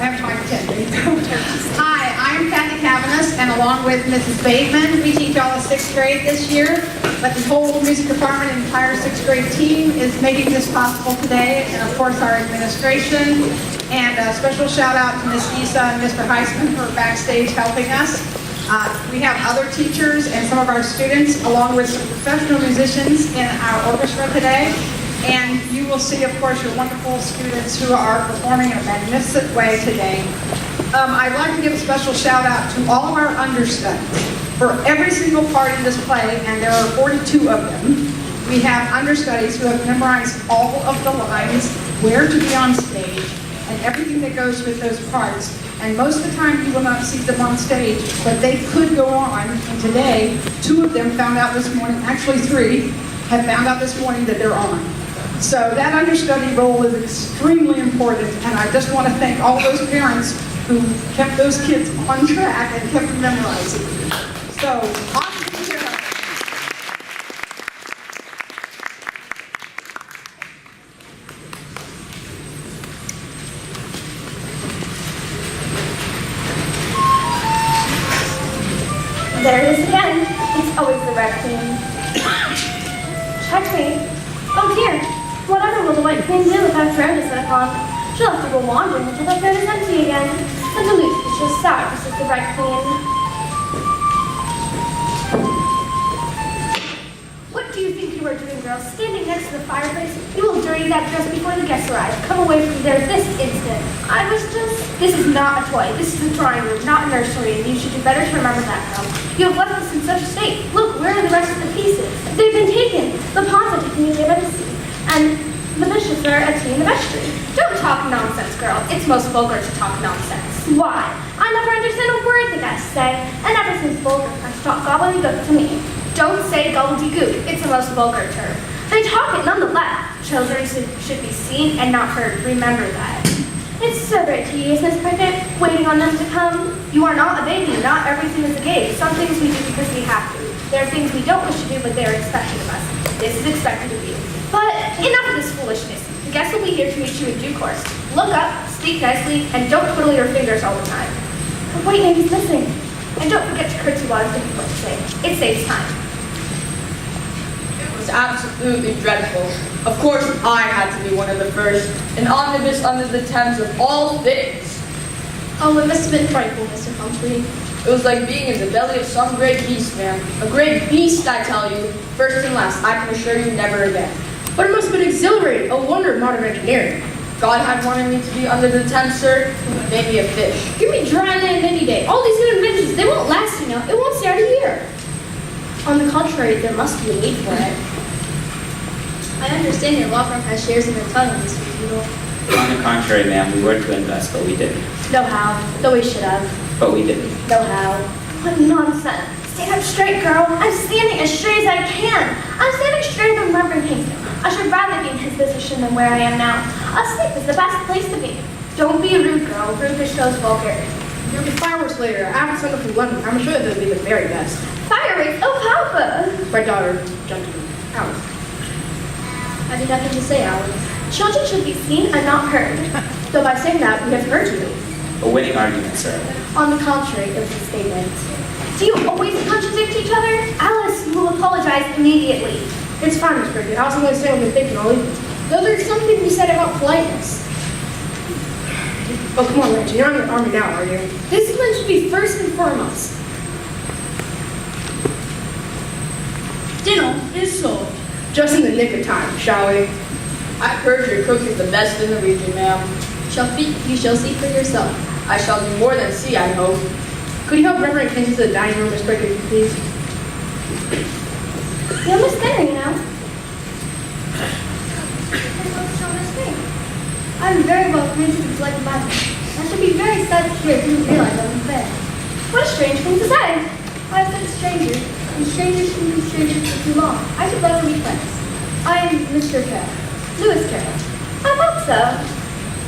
have time to Hi, I'm Kathy Cavanis, and along with Mrs. Bateman, we teach all of 6th grade this year, but the whole music department and entire 6th grade team is making this possible today, and of course our administration, and a special shout out to Ms. Isa and Mr. Nysmith for backstage helping us. We have other teachers and some of our students, along with some professional musicians in our orchestra today. And you will see, of course, your wonderful students who are performing in a magnificent way today. I'd like to give a special shout out to all of our understudies for every single part in this play, and there are 42 of them. We have understudies who have memorized all of the lines, where to be on stage, and everything that goes with those parts. And most of the time you will not see them on stage, but they could go on. And today, 2 of them found out this morning, actually 3, have found out this morning that they're on. So that understudy role is extremely important, and I just want to thank all those parents who kept those kids on track and kept them memorizing. So, awesome to hear. There it is again. It's always the red queen. Checkmate. Oh dear. Whatever will the white queen do if our throne is set upon? She'll have to go wandering until the throne is empty again. And the loose is just sour, says the red queen. What do you think you are doing, girl? Standing next to the fireplace? You will dirty that dress before the guests arrive. Come away from there this instant. I was just... This is not a toy. This is a drawing room, not a nursery, and you should do better to remember that, girl. You have left us in such a state. Look, where are the rest of the pieces? They've been taken. The pawns are taken away by the sea. And the bishops are at tea in the vestry. Don't talk nonsense, girl. It's most vulgar to talk nonsense. Why? I never understand a word the guests say, and ever since vulgar has taught gobbledygook to me. Don't say gobbledygook. It's the most vulgar term. They talk it nonetheless. Children should be seen and not heard. Remember that. It's so very tedious, Miss Cricket, waiting on them to come. You are not a baby. Not everything is a game. Some things we do because we have to. There are things we don't wish to do, but they are expected of us. This is expected of you. But enough of this foolishness. The guests will be here to meet you in due course. Look up, speak nicely, and don't twiddle your fingers all the time. The white lady's missing. And don't forget to curtsy while it's difficult to say. It saves time. It was absolutely dreadful. Of course, I had to be one of the first. An omnibus under the Thames of all things. Oh, it must have been frightful, Mr. Humphrey. It was like being in the belly of some great beast, ma'am. A great beast, I tell you. First and last, I can assure you, never again. But it must have been exhilarating, a wonder of modern engineering. God had wanted me to be under the Thames, sir. Maybe a fish. Give me dry land any day. All these new inventions, they won't last, you know. It won't stay out a year. On the contrary, there must be a need for it. I understand your law firm has shares in the tunnel, Mr. Beadle. On the contrary, ma'am, we were to invest, but we didn't. No how, though we should have. But we didn't. No how. What nonsense. Stand up straight, girl. I'm standing as straight as I can. I'm standing straighter than Reverend Kingston. I should rather be in his position than where I am now. Asleep is the best place to be. Don't be a rude girl. Rudeness shows vulgarity. There'll be fireworks later. I haven't sent them from London. I'm sure they'll be the very best. Fireworks? Oh, Papa! My daughter, gentlemen, Alice. I have nothing to say, Alice. Children should be seen and not heard. Though by saying that, we have heard you. A winning argument, sir. On the contrary, it was a statement. Do you always contradict each other? Alice, you will apologize immediately. It's fine, Miss Cricket. I was only saying what you're thinking, I'll leave it. Though there's something to be said about politeness. Oh, come on, Reggie. You're on your army now, are you? Discipline should be first and foremost. Dinner is sold. Just in the nick of time, shall we? I've heard your cook is the best in the region, ma'am. You shall see for yourself. I shall do more than see, I hope. Could you help Reverend Kingston to the dining room, Miss Cricket, please? You're almost there, you know. I'm very well acquainted with like Bible. I should be very sad to hear you didn't realize I was there. What a strange thing to say. I have been a stranger, and strangers shouldn't be strangers for too long. I should rather be friends. I am Mr. Carroll. Lewis Carroll. I thought so.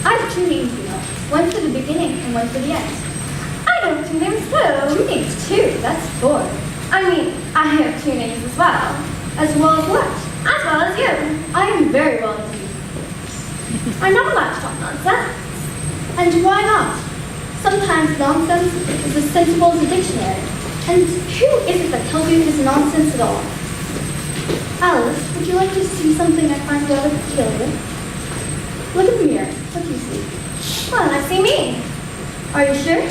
I have 2 names, you know. One for the beginning and one for the end. I have 2 names too. 2 names too? That's 4. I mean, I have 2 names as well. As well as what? As well as you. I am very well indeed. I'm not allowed to talk nonsense. And why not? Sometimes nonsense is as sensible as a dictionary. And who is it that tells you it is nonsense at all? Alice, would you like to see something I find rather peculiar? Look in the mirror. What do you see? Well, I see me. Are you sure?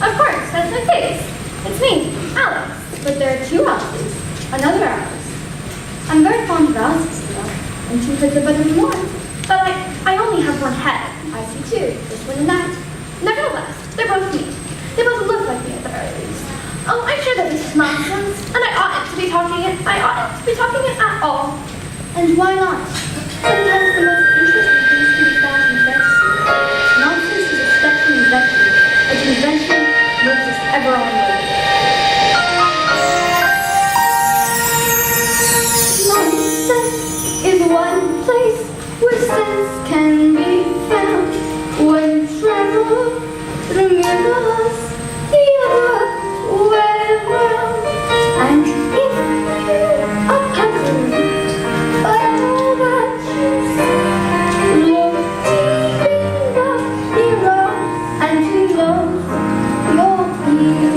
Of course, that's my face. It's me, Alice. But there are two Alices. Another Alice. I'm very fond of Alice's, you know, and two heads are better than one. But I only have one head. I see two, this one and that. Nevertheless, they're both me. They both look like me at the very least. Oh, I'm sure that this is nonsense, and I oughtn't to be talking it at all. And why not? Sometimes the most interesting things can be found in fantasy. Nonsense is a step from invention, as invention moves us ever onward. Nonsense is one place where sense can be found. When travel through mirrors, the other way around. And if you are puzzled by all that you see, look deep in the mirror and you know you'll be.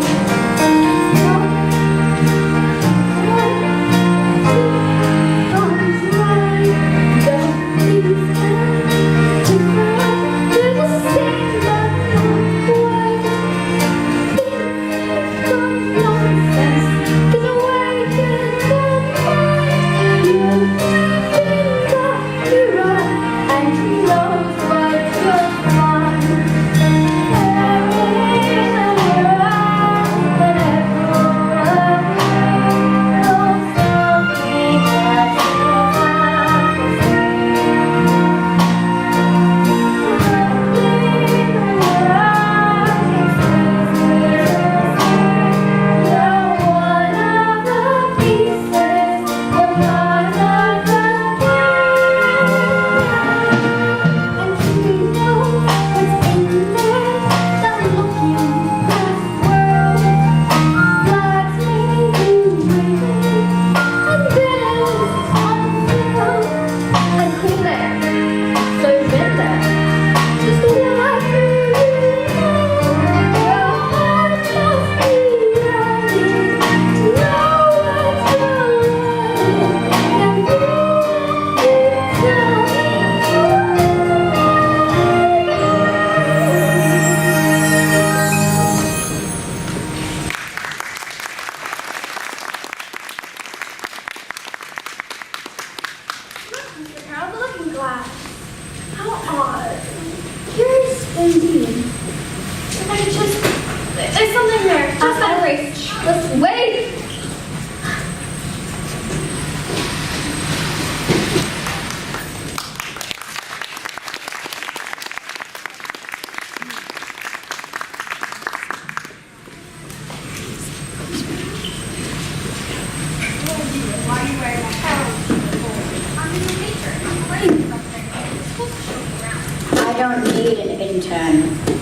I don't need an intern.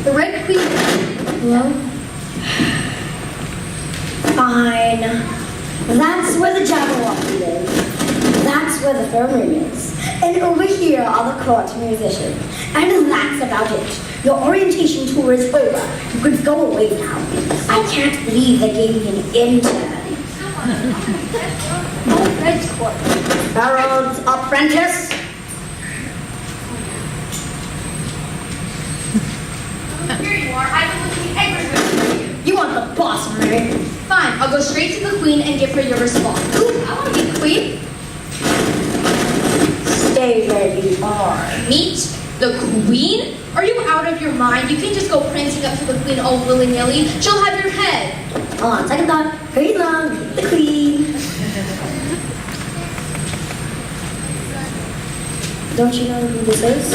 The Red Queen. Hello? Fine. That's where the Jabberwocky lives. That's where the film room is. And over here are the court musicians. And that's about it. Your orientation tour is over. You could go away now. I can't believe they gave me an intern. Red's court. Harold's apprentice. Here you are. I've been looking everywhere for you. You want the boss, Mary? Fine, I'll go straight to the queen and give her your response. Ooh, I want to be the queen. Stay where you are. Meet the queen? Are you out of your mind? You can't just go prancing up to the queen all willy-nilly. She'll have your head. Hold on, second thought. Hurry along, meet the queen. Don't you know who this is?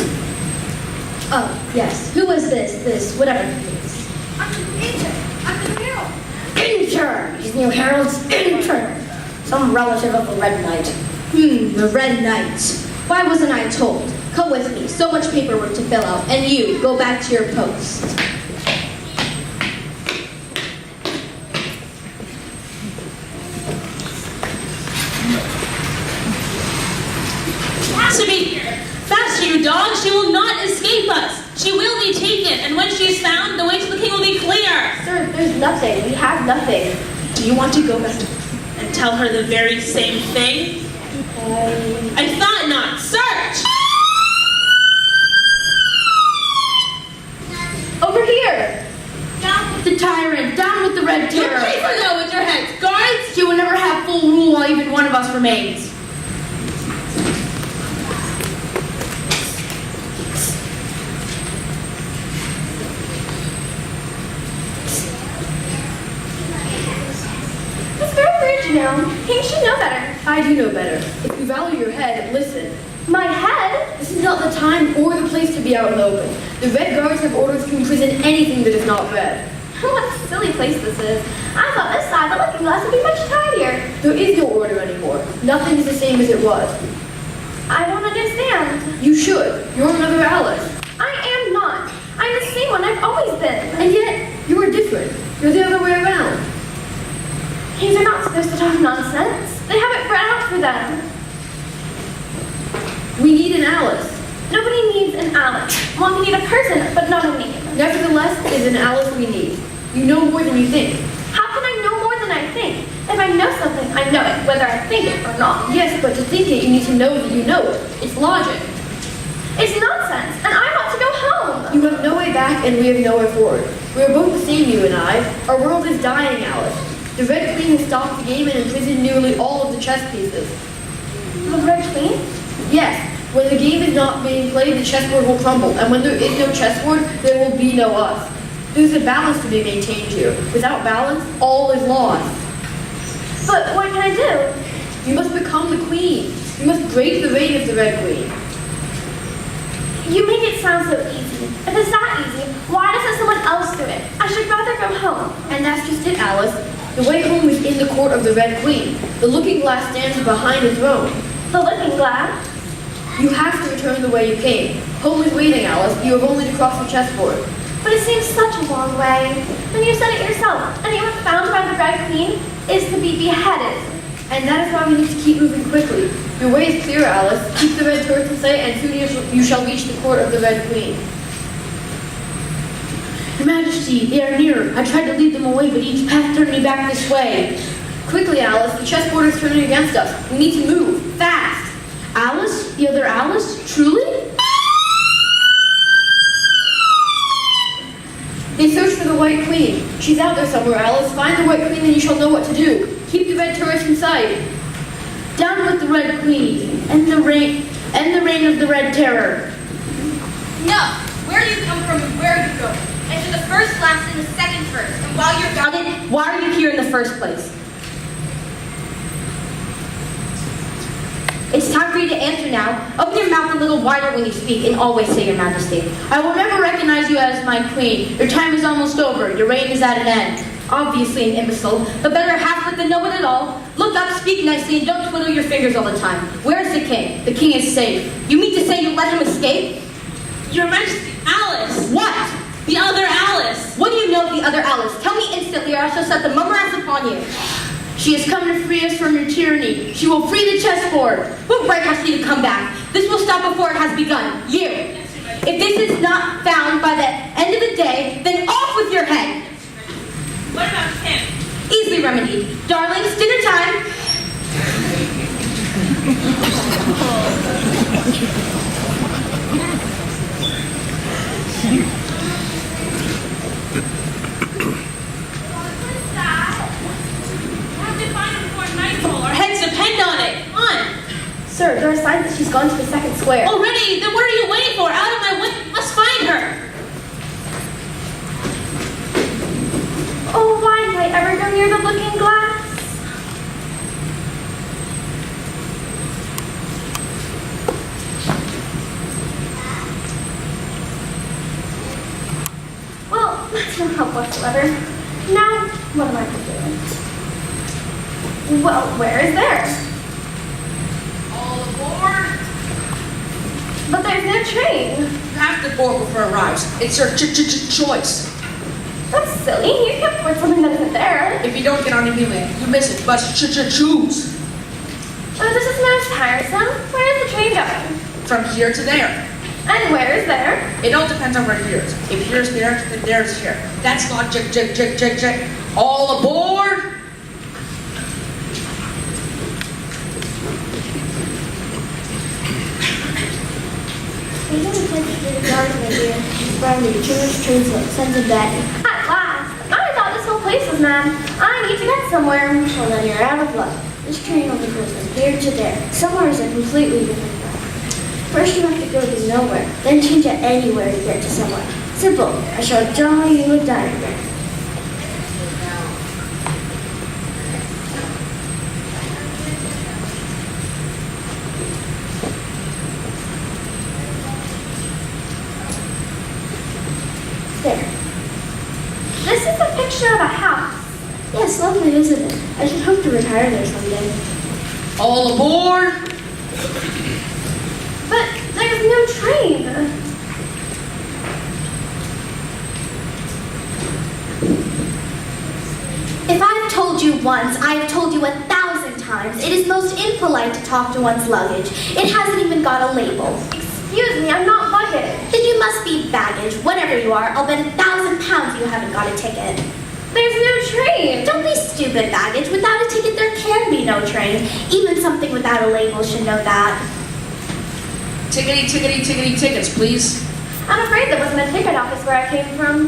Oh, yes. Who is this, whatever he is? I'm the Herald. Intern! He's new Harold's intern. Some relative of the Red Knight. The Red Knight. Why wasn't I told? Come with me. So much paperwork to fill out. And you, go back to your post. Has to be faster, you dog. She will not escape us. She will be taken. nothing. We have nothing. Do you want to go back and tell her the very same thing? I thought not. Search! Over here. Down with the tyrant, down with the red You terror. pay for that with your heads, guards! She will never have full rule while even one of us remains. It's very rude, you know. He should know better. I do know better. If you value your head, listen. My head? This is not the time or the place to be out in the open. The Red Guards have orders to imprison anything that is not red. What a silly place this is. I thought this side, the looking glass, would be much tidier. There is no order anymore. Nothing is the same as it was. I don't understand. You should. You're another Alice. I am not. I'm the same one I've always been. And yet, you are different. You're the other way around. Kids are not supposed to talk nonsense. They have it bred out for them. We need an Alice. Nobody needs an Alice. One can need a person, but not a name. Nevertheless, is an Alice we need. You know more than you think. How can I know more than I think? If I know something, I know it, whether I think it or not. Yes, but to think it, you need to know that you know it. It's logic. It's nonsense, and I want to go home. You have no way back, and we have no way forward. We are both the same, you and I. Our world is dying, Alice. The Red Queen has stopped the game and imprisoned nearly all of the chess pieces. The Red Queen? Yes, when the game is not being played, the chessboard will crumble, and when there is no chessboard, there will be no us. There's a balance to be maintained here. Without balance, all is lost. But what can I do? You must become the queen. You must break the reign of the Red Queen. You make it sound so easy. If it's that easy, why doesn't someone else do it? I should rather go home. And that's just it, Alice. The way home is in the court of the Red Queen. The looking glass stands behind the throne. The looking glass? You have to return the way you came. Home is waiting, Alice. You have only to cross the chessboard. But it seems such a long way. When you said it yourself, anyone found by the Red Queen is to be beheaded. And that is why we need to keep moving quickly. Your way is clear, Alice. Keep the red turrets in sight, and soon you shall reach the court of the Red Queen. Your Majesty, they are near. I tried to lead them away, but each path turned me back this way. Quickly, Alice. The chessboard is turning against us. We need to move. Fast. Alice? The other Alice? Truly? They search for the White Queen. She's out there somewhere, Alice. Find the White Queen and you shall know what to do. Keep the red turrets in sight. Down with the Red Queen, and the reign of the Red Terror. No! Where do you come from and where are you going? Enter the first last and the second first. And while you're gone, Then why are you here in the first place? It's time for you to answer now. Open your mouth a little wider when you speak, and always say, Your Majesty. I will never recognize you as my queen. Your time is almost over. Your reign is at an end. Obviously an imbecile, but better half-wit than know it at all. Look up, speak nicely, and don't twiddle your fingers all the time. Where's the king? The king is safe. You mean to say you let him escape? Your Majesty, Alice! What? The other Alice! What do you know of the other Alice? Tell me instantly, or I shall set the mummeras upon you. She has come to free us from your tyranny. She will free the chessboard. What right has she to come back? This will stop before it has begun. You. If this is not found by the end of the day, then off with your head. What about him? Easily remedied. Darlings, dinner time. Our heads depend on it. Come on. Sir, there are signs that she's gone to the second square. Already? Then what are you waiting for? Out of my way. You must find her. Oh, why did I ever go near the looking glass? Well, that's no help whatsoever. Now, what am I to do? Well, where is theirs? All aboard. But there's no train. You have to board before it arrives. It's your choice. That's silly. You can't put something that isn't there. If you don't get on immediately, you miss it. You must choose. Oh, this is most tiresome. Where is the train going? From here to there. And where is there? It all depends on where here is. If here's there, then there's here. That's logic, jick. All aboard! We don't take to the garden, my dear. Brownie, Jewish translate, sons of daddy. At last! I thought this whole place was mad. I need to get somewhere. Well, then you're out of luck. This train only goes from here to there. Somewhere is a completely different route. First you have to go to nowhere, then change it anywhere to get to somewhere. Simple. I shall draw you a diagram. There. This is a picture of a house. Yes, lovely, isn't it? I should hope to retire there someday. All aboard! But there's no train. If I've told you once, I have told you 1,000 times. It is most impolite to talk to one's luggage. It hasn't even got a label. Excuse me, I'm not luggage. Then you must be baggage. Whatever you are, I'll bet £1,000 you haven't got a ticket. There's no train. Don't be stupid, baggage. Without a ticket, there can be no train. Even something without a label should know that. Tickety, tickets, please. I'm afraid there wasn't a ticket office where I came from.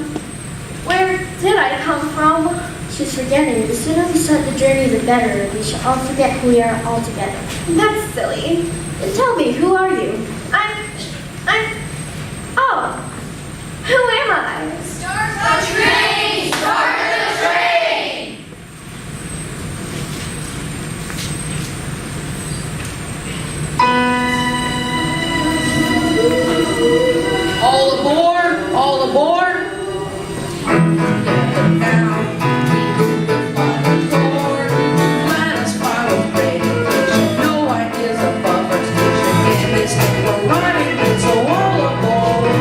Where did I come from? She's forgetting. The sooner we start the journey, the better. We shall all forget who we are altogether. That's silly. Then tell me, who are you? Oh, who am I? Start the train! Start the train! All aboard! All aboard! Now, let us follow radiation. No ideas above our station. In this thing we're running, so all aboard!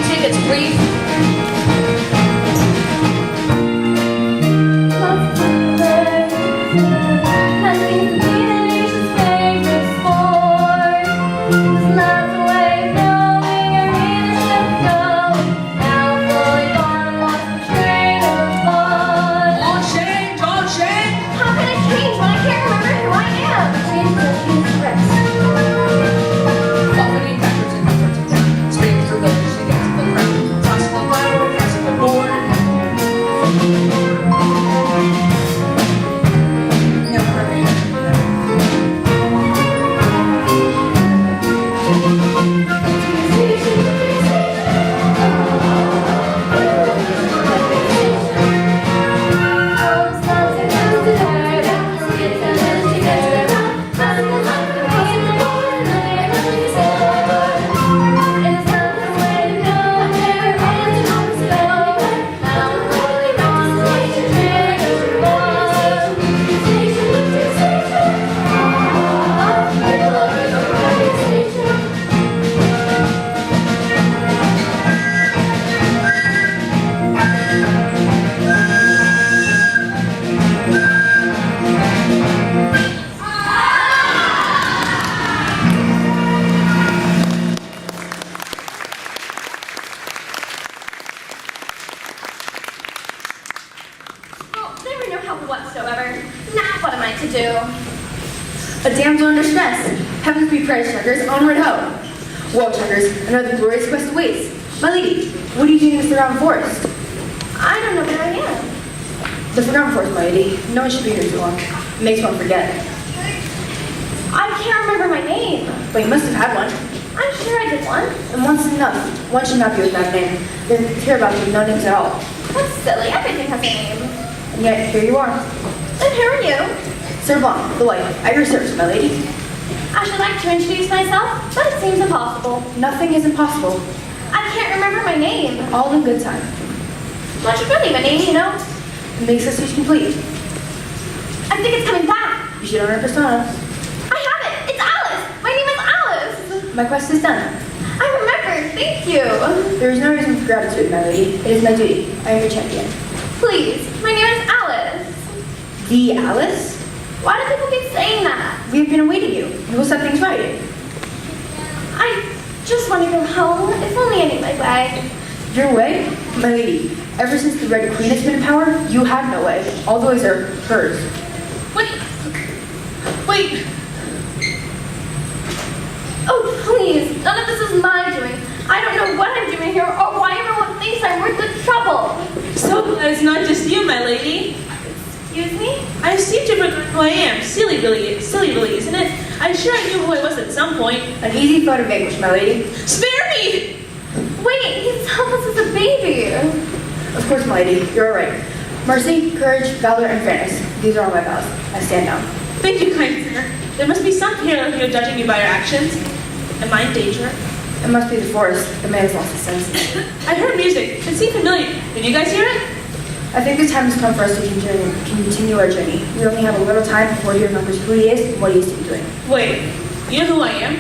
Tickets, please. They were no help whatsoever. Now what am I to do? A damsel in distress. Heavens be praised, Chuckers. Onward ho! Whoa, Chuckers, another glorious quest awaits. My lady, what are you doing in the Forgotten Forest? I don't know where I am. The Forgotten Forest, my lady. No one should be here too long. It makes one forget. I can't remember my name. But you must have had one. I'm sure I did one. And once is enough. One should not be without a name. Then care about you, no names at all. That's silly. Everything has a name. And yet, here you are. Then who are you? Sir Blanc, the light, at your service, my lady. I should like to introduce myself, but it seems impossible. Nothing is impossible. I can't remember my name. All in good time. What should really my name, you know? It makes us each complete. I think it's coming back. You should own a persona. I have it. It's Alice. My name is Alice. My quest is done. I remembered. Thank you. There is no reason for gratitude, my lady. It is my duty. I am your champion. Please. My name is Alice. The Alice? Why do people keep saying that? We have been awaiting you. You will set things right. I just want to go home. It's only any my way. Your way? My lady, ever since the Red Queen has been in power, you have no way. All the ways are hers. Wait. Wait. Oh, please. None of this is my doing. I don't know what I'm doing here or why everyone thinks I'm worth the trouble. So it's not just you, my lady. Excuse me? I seem to forget who I am. Silly, really, isn't it? I'm sure I knew who I was at some point. An easy foe to vanquish, my lady. Spare me! Wait, he's helpless as a baby. Of course, my lady, you're all right. Mercy, courage, valor, and fairness. These are all my vows. I stand down. Thank you, kind sir. There must be some hero here judging me by your actions. Am I in danger? It must be the forest. The man has lost his senses. I heard music. It seemed familiar. Did you guys hear it? I think the time has come for us to continue our journey. We only have a little time before he remembers who he is and what he is to be doing. Wait, you know who I am?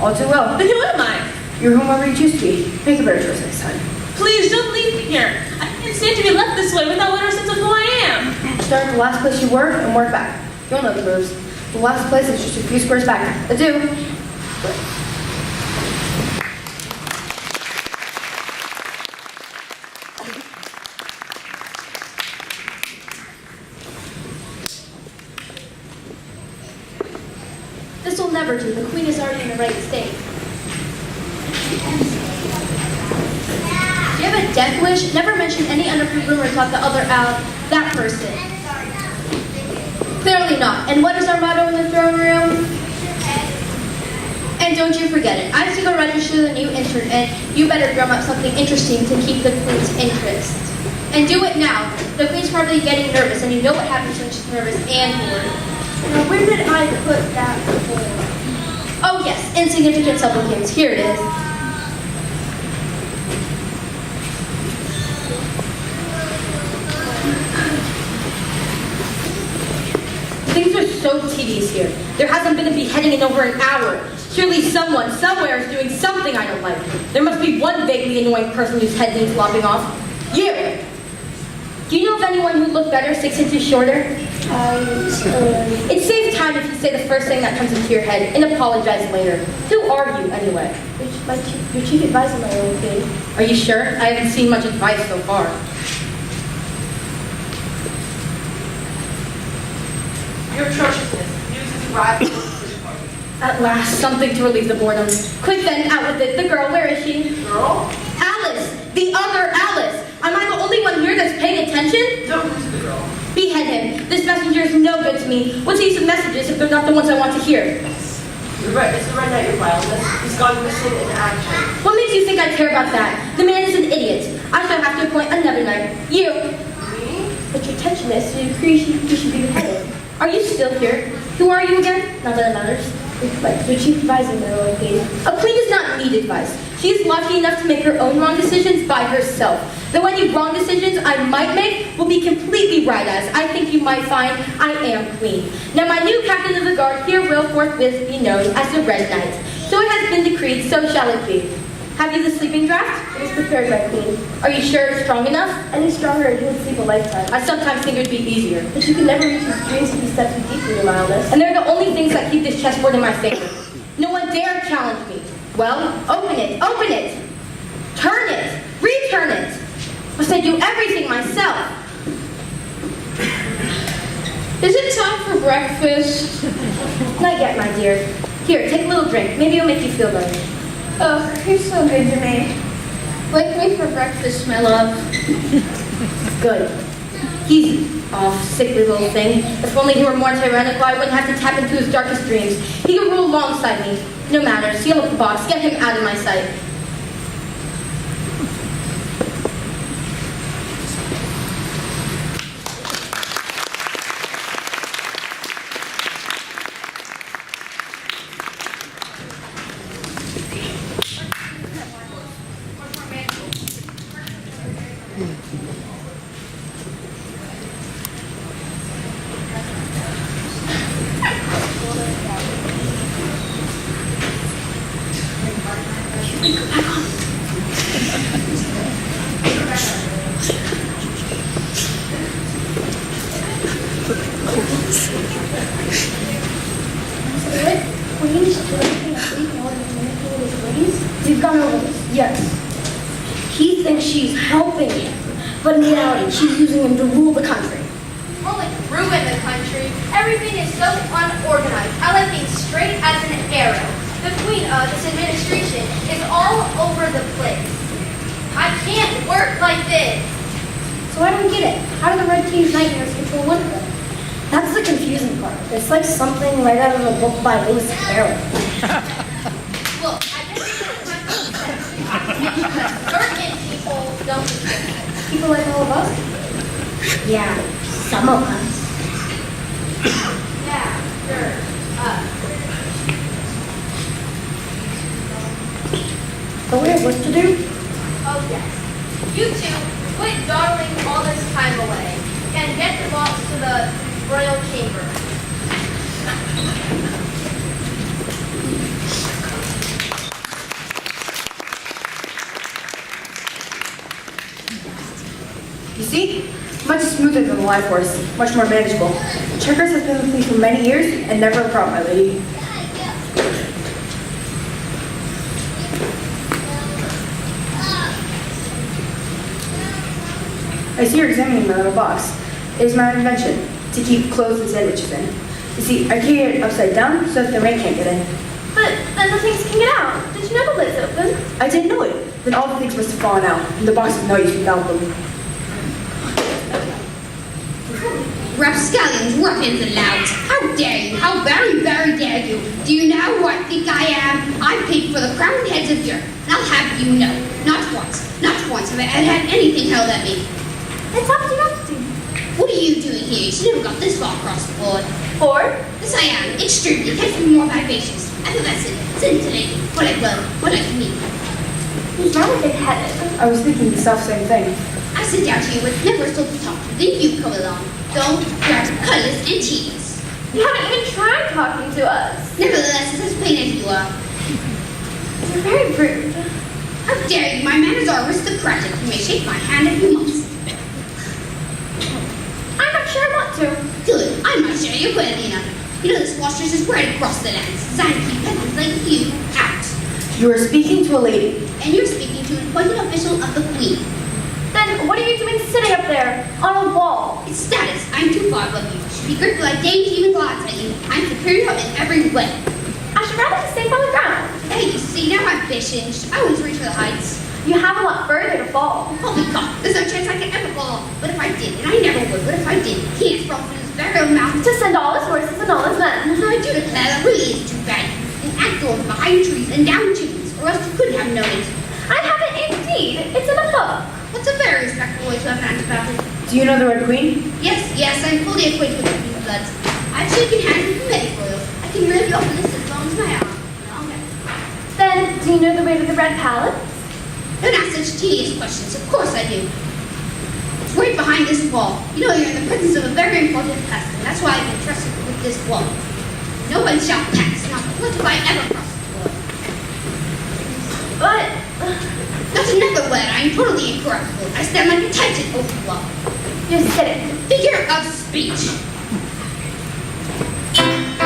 All too well. Then who am I? You're whomever you choose to be. Make a better choice next time. Please don't leave me here. I can't stand to be left this way without a better sense of who I am. Start at the last place you were and work back. You'll know the moves. The last place is just a few squares back. Adieu. This will never do. The queen is already in the right state. Do you have a death wish? Never mention any unapproved rumors about the other that person. Clearly not. And what is our motto in the throne room? And don't you forget it. I have to go register the new intern, and you better drum up something interesting to keep the queen's interest. And do it now. The queen's probably getting nervous, and you know what happens when she's nervous and bored. Now, where did I put that before? Oh yes, insignificant supplicants. Here it is. Things are so tedious here. There hasn't been a beheading in over an hour. Surely someone, somewhere is doing something I don't like. There must be one vaguely annoying person whose head needs lopping off. You! Do you know of anyone who'd look better 6 inches shorter? It saves time if you say the first thing that comes into your head and apologize later. Who are you, anyway? Your chief advisor, my old king. Are you sure? I haven't seen much advice so far. Your atrociousness. News is arriving. At last, something to relieve the boredom. Quick then, out with it. The girl, where is she? Girl? Alice! The other Alice! Am I the only one here that's paying attention? No, who's the girl? Behead him. This messenger is no good to me. What's the use of messages if they're not the ones I want to hear? You're right. It's the red knight, your vileness. He's gone missing in action. What makes you think I care about that? The man is an idiot. I shall have to appoint another knight. You. Me? But your attention is to decree you should be beheaded. Are you still here? Who are you again? Not that it matters. Like your chief advisor, my old king. A queen does not need advice. She is lucky enough to make her own wrong decisions by herself. Though any wrong decisions I might make will be completely right, as I think you might find I am queen. Now my new captain of the guard here will forthwith be known as the Red Knight. So it has been decreed, so shall it be. Have you the sleeping draught? It is prepared, my queen. Are you sure it's strong enough? Any stronger, and you would sleep a lifetime. I sometimes think it would be easier. But you can never reach his dreams if you step too deeply, your mildness. And they're the only things that keep this chessboard in my favor. No one dare challenge me. Well, open it, turn it, return it. Must I do everything myself? Is it time for breakfast? Not yet, my dear. Here, take a little drink. Maybe it'll make you feel better. Oh, you're so good to me. Wake me for breakfast, my love. Good. He's off, sickly little thing. If only he were more tyrannical, I wouldn't have to tap into his darkest dreams. He could rule alongside me. No matter. Seal up the box. Get him out of my sight. We've gone over this, yes. He thinks she's helping him, but in reality, she's using him to rule the country. More like ruin the country. Everything is so unorganized. I like being straight as an arrow. The queen of this administration is all over the place. I can't work like this. So I don't get it. How do the Red King's nightmares control Winter? That's the confusing part. It's like something right out of a book by Lewis Carroll. Look, I guess it's certain people don't exist. People like all of us? Yeah, some of us. Yeah, sure. But we have work to do. Oh yes. You two, quit dawdling all this time away and get the box to the royal chamber. You see? Much smoother than the live horse, much more manageable. Checkers has been with me for many years and never a problem, my lady. I see you're examining my little box. It is my invention to keep clothes and sandwiches in. You see, I carry it upside down so that the rain can't get in. But then the things can get out. Did you know the lid's open? I didn't know it. Then all the things must have fallen out, and the box is no use without them. Rapscallions, ruffians, and louts. How dare you? How very, very dare you? Do you know who I think I am? I paid for the crowned heads of Europe, and I'll have you know, not once have I had anything held at me. It's Humpty Dumpty. What are you doing here? You should never got this far across the board. Or? Yes, I am. Extremely. Can't be more vivacious, effervescent, scintillating, what I will, what I can be. He's rather big-headed. I was thinking the self-same thing. I sit down to you with never so to talk to. Then you come along. Don't grab colors and cheese. You haven't even tried talking to us. Nevertheless, it's as plain as you are. You're very rude. How dare you? My manners are aristocratic. You may shake my hand if you must. I'm not sure I want to. Good. I'm not sure you're good enough. You know this Washers is right across the land. Designed to keep peasants like you out. You are speaking to a lady. And you're speaking to an appointed official of the Queen. Then what are you doing sitting up there on a wall? It's status. I'm too far above you. Should be grateful like Dame Human Gods at you. I'm superior in every way. I should rather be safe on the ground. Hey, you see, now I'm fishing. I always reach for the heights. You have a lot further to fall. Holy God, there's no chance I could ever fall. But if I did, and I never would, but if I did, he has from his very own mouth. To send all his horses and all his men. I do declare that really is too bad. An outdoors behind trees and down chimneys, or else you couldn't have known it. I have it indeed. It's in a book. What's a very respectable way to have an about it? Do you know the Red Queen? Yes, I'm fully acquainted with the Queen's bloods. I've shaken hands with many royals. I can really offer this as long as my arm. Then, do you know the way to the Red Palace? Don't ask such tedious questions. Of course I do. It's right behind this wall. You know you're in the presence of a very important person. That's why I've been trusted with this wall. No one shall pass. Not once have I ever crossed the wall. But... That's another word. I am totally incorruptible. I stand like a titan over the wall. You're sitting. Figure of speech.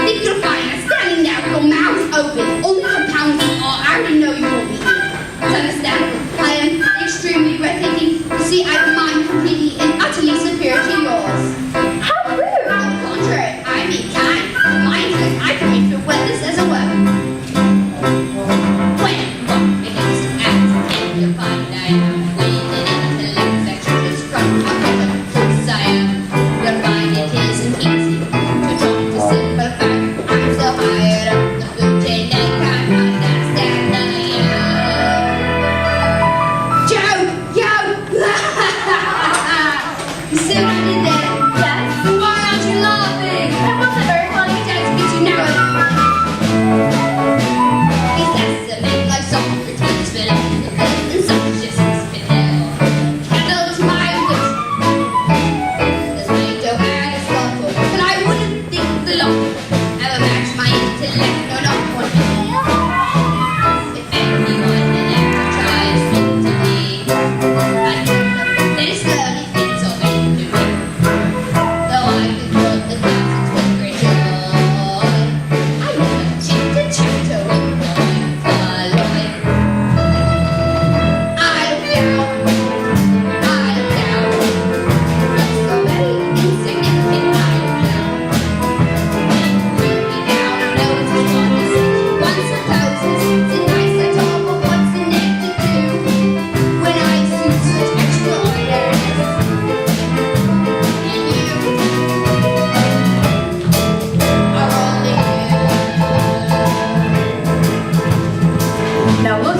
Think you'll find us standing there with your mouths open, only compounding all. I already know you won't be here. It's understandable. I am extremely breathtaking. You see, I have a mind completely and utterly superior to yours. How rude! On the contrary, I am kind. My interest, I can make your witness as a word.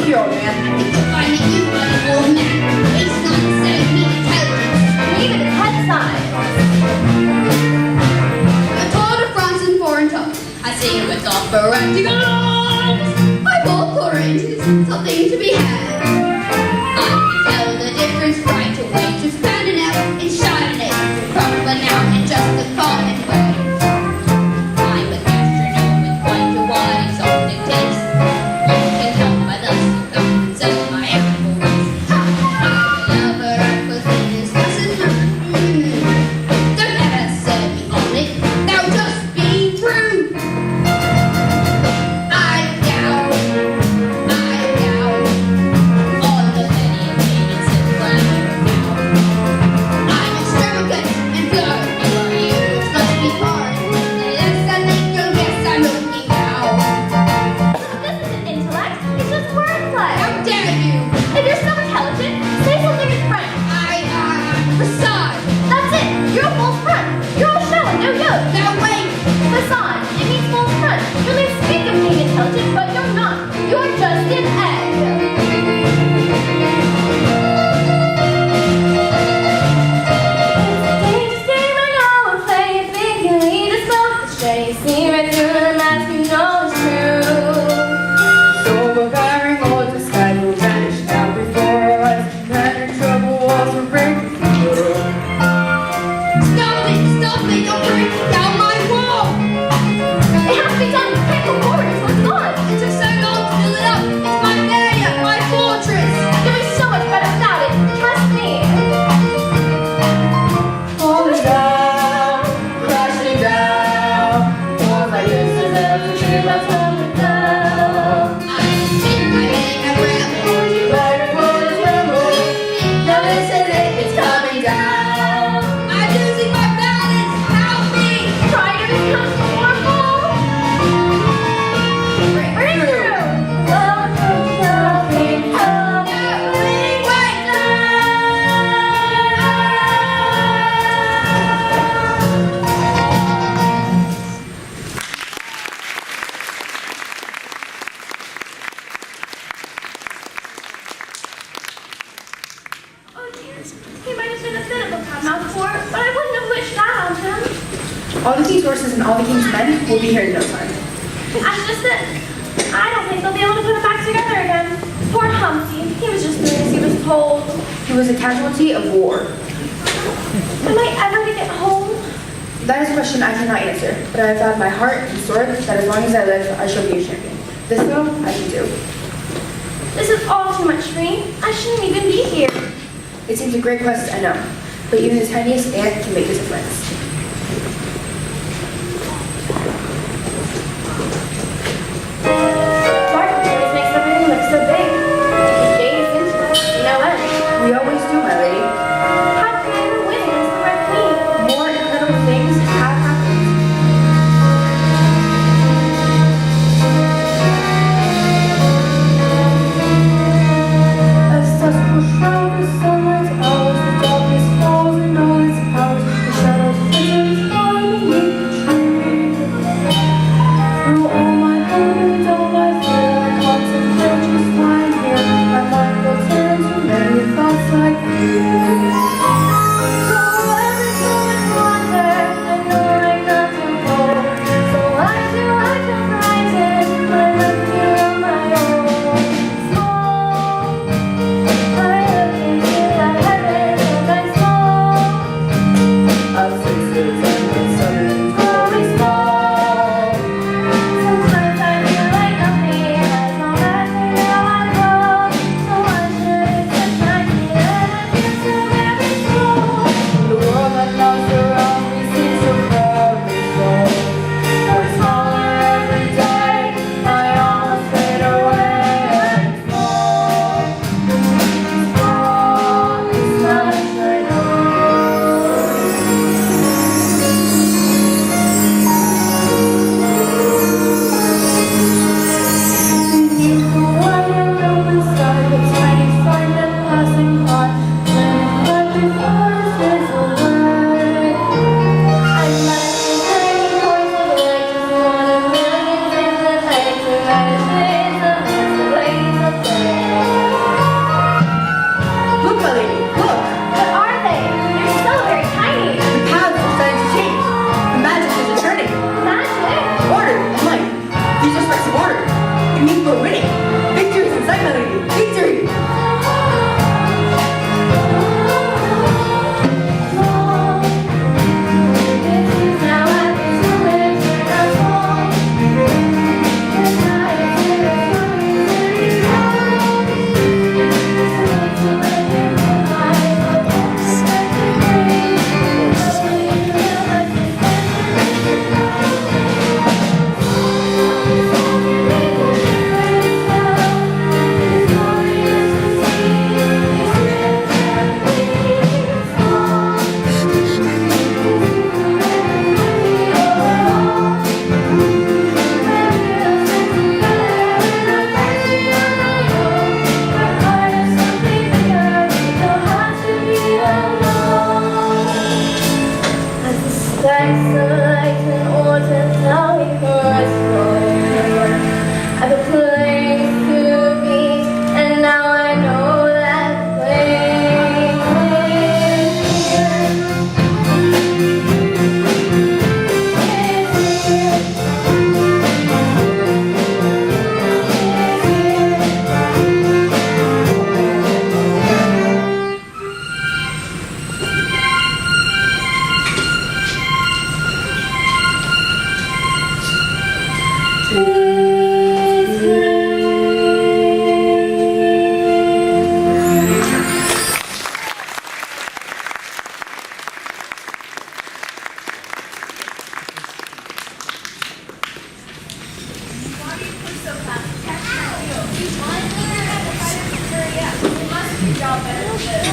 here, old man. Finding you, bloody old man. It's not the same, mean intelligence. Even his head size. A Tour de France in foreign tongues. I sing it with operatic arms. I bought foreigners, something to be had. I can tell the difference right away. Just standing out in Chardonnay, proper now in just the common way. I'm a gastronome with quite a wide exotic taste. You can help by the circumference of my animal race. I'm a lover of cuisine, is don't ever set me on it, thou just being rude. I doubt all the many opinions and plans out. I'm extravagant and blurred, you must be hard. Yes, I think you'll guess I'm looking out. This isn't intellect, it's just wordplay. How dare you? If you're so intelligent, say something in French. Facade. That's it, you're a false front. You're all show and no yo. Now wait. Facade, it means false front. You may speak of being intelligent, but you're not. You're just an egg. So we're firing all the sky will vanish now before our eyes. And your trouble walls will break through. Stop it, don't break down my wall. It has to be done. You can't go forward. It's what's gone. It took so long to build it up. It's my barrier, my fortress. You'll be so much better without it. Trust me. Falling down, crashing down. All my years to never dream of falling down. I'm in my head, I grab hold. Like a bullet rebel. Now this is it, it's coming down. I'm losing my balance. Help me. Try to become normal. Breakthrough. Love from nothing. Oh dear, he might have been a bit of a cottonmouth before, but I wouldn't have wished that on him. All the king's horses and all the king's men will be here in no time. That's just it. I don't think they'll be able to put it back together again. Poor Humpty, he was just doing as he was told. He was a casualty of war. Am I ever to get home? That is a question I cannot answer, but I have vowed my heart and sword that as long as I live, I shall be a champion. This though, I can do. This is all too much for me. I shouldn't even be here. It seems a great quest, I know, but even the tiniest ant can make a difference. Mark always makes everything look so big. He gazed into it, you know when. We always do, my lady. How can I ever win against the Red Queen? More incredible things have happened. As dusk will shroud the sunlight's hours, the darkness falls in all its powers. The shadows flee lot better than this.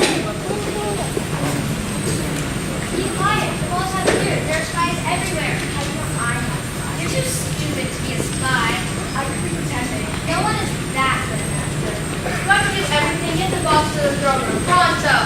Be quiet. The walls have ears. There are spies everywhere. I have spies. You're too stupid to be a spy. I could be pretending. No one is that good an actor. You have to do everything. Get the boss to the throne room. Pronto.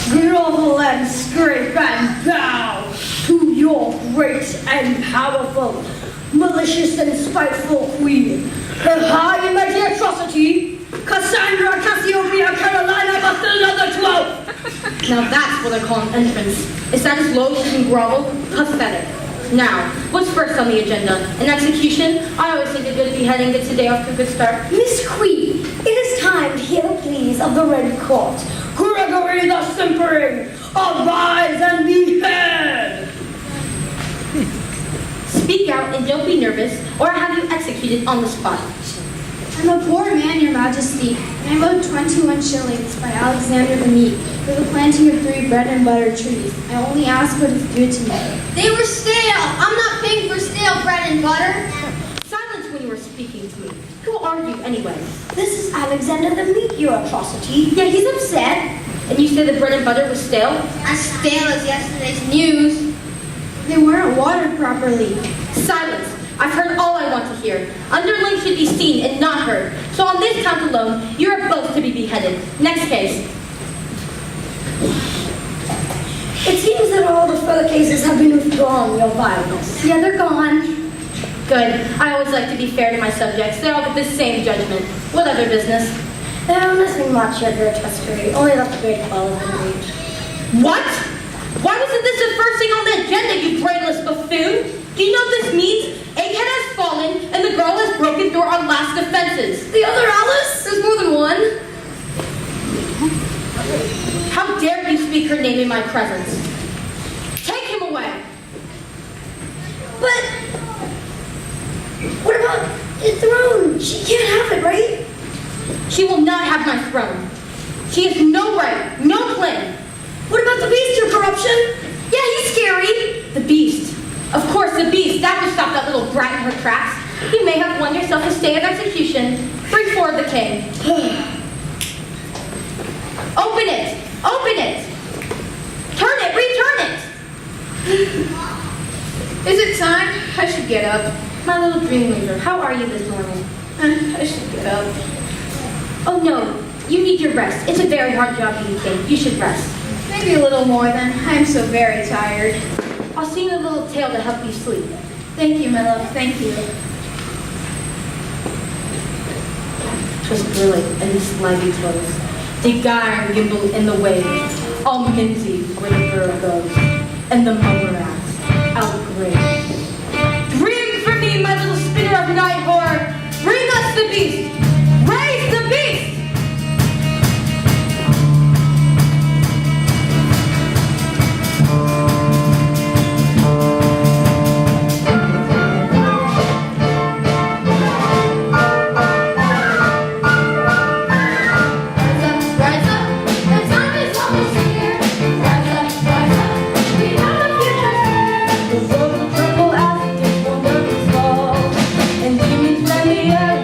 Grovel and scrape and bow to your great and powerful, malicious and spiteful queen, her high and mighty atrocity, Cassandra Cassiopeia Carolina Bethilda the 12th. Now that's what I call an entrance. Is that as low as you can grovel? Pathetic. Now, what's first on the agenda? An execution? I always think a good beheading gets a day off to a good start. Miss Queen, it is time to hear the pleas of the Red Court. Gregory the Simpering, arise and behead! Speak out and don't be nervous, or I'll have you executed on the spot. I'm a poor man, your majesty, and I owed 21 shillings by Alexander the Meek for the planting of 3 bread and butter trees. I only ask what is due to me. They were stale. I'm not paying for stale bread and butter. Silence when you were speaking to me. Who are you anyway? This is Alexander the Meek, your atrocity. Yeah, he's upset. And you say the bread and butter was stale? As stale as yesterday's news. They weren't watered properly. Silence. I've heard all I want to hear. Underlings should be seen and not heard. So on this count alone, you are both to be beheaded. Next case. It seems that all the further cases have been withdrawn, your vileness. Yeah, they're gone. Good. I always like to be fair to my subjects. They all get the same judgment. What other business? Nothing much at your history, only that the great fall has been reached. What? Why wasn't this the first thing on the agenda, you brainless buffoon? Do you know what this means? Egghead has fallen, and the girl has broken through our last defenses. The other Alice? There's more than one. How dare you speak her name in my presence? Take him away. But what about the throne? She can't have it, right? She will not have my throne. She has no right, no claim. What about the beast, your corruption? Yeah, he's scary. The beast. Of course, the beast. That would stop that little brat in her tracks. You may have won yourself a stay of execution. Bring forward the king. Open it. Open it. Turn it. Return it. Is it time? I should get up. My little dream weaver, how are you this morning? I should get up. Oh no, you need your rest. It's a very hard job being king. You should rest. Maybe a little more then. I'm so very tired. I'll sing a little tale to help you sleep. Thank you, my love. Thank you. 'Twas brilliant and his lively toes. The gyre gimbled in the waves, all minty where the bird goes, and the mother asks, out gray. Bring for me, my little spinner of night horror! Bring us the beast! Raise the beast! And demons let me out,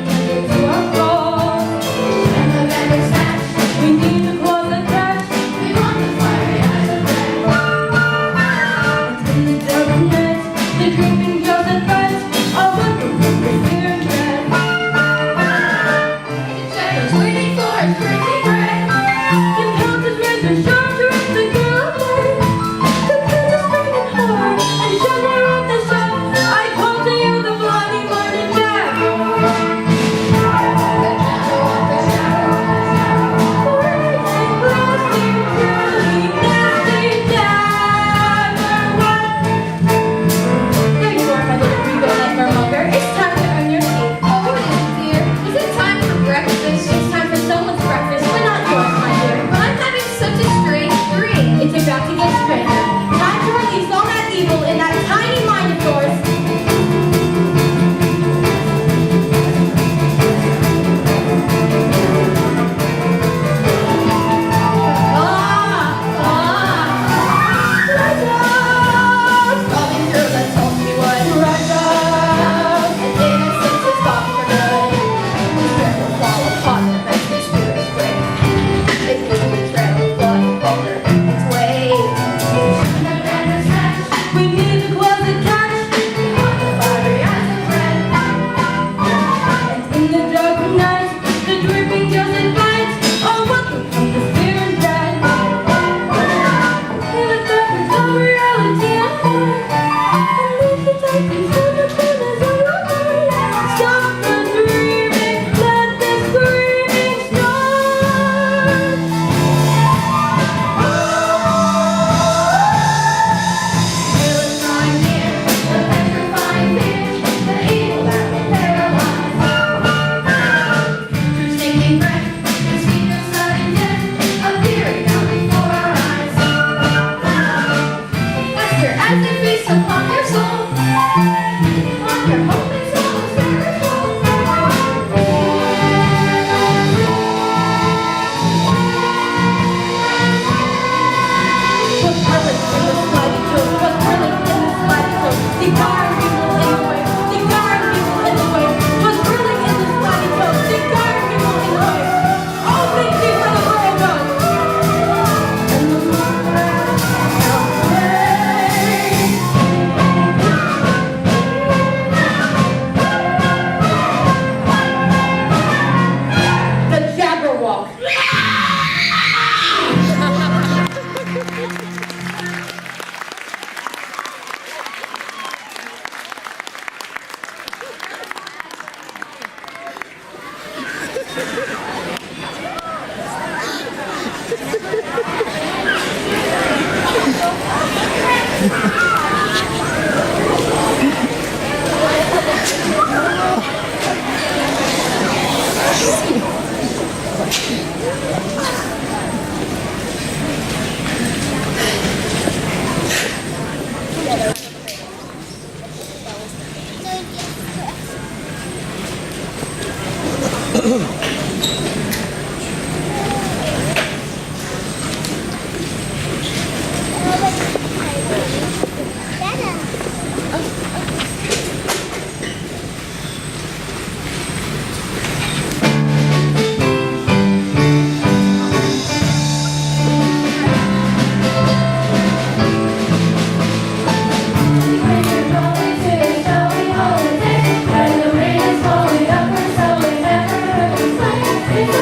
It's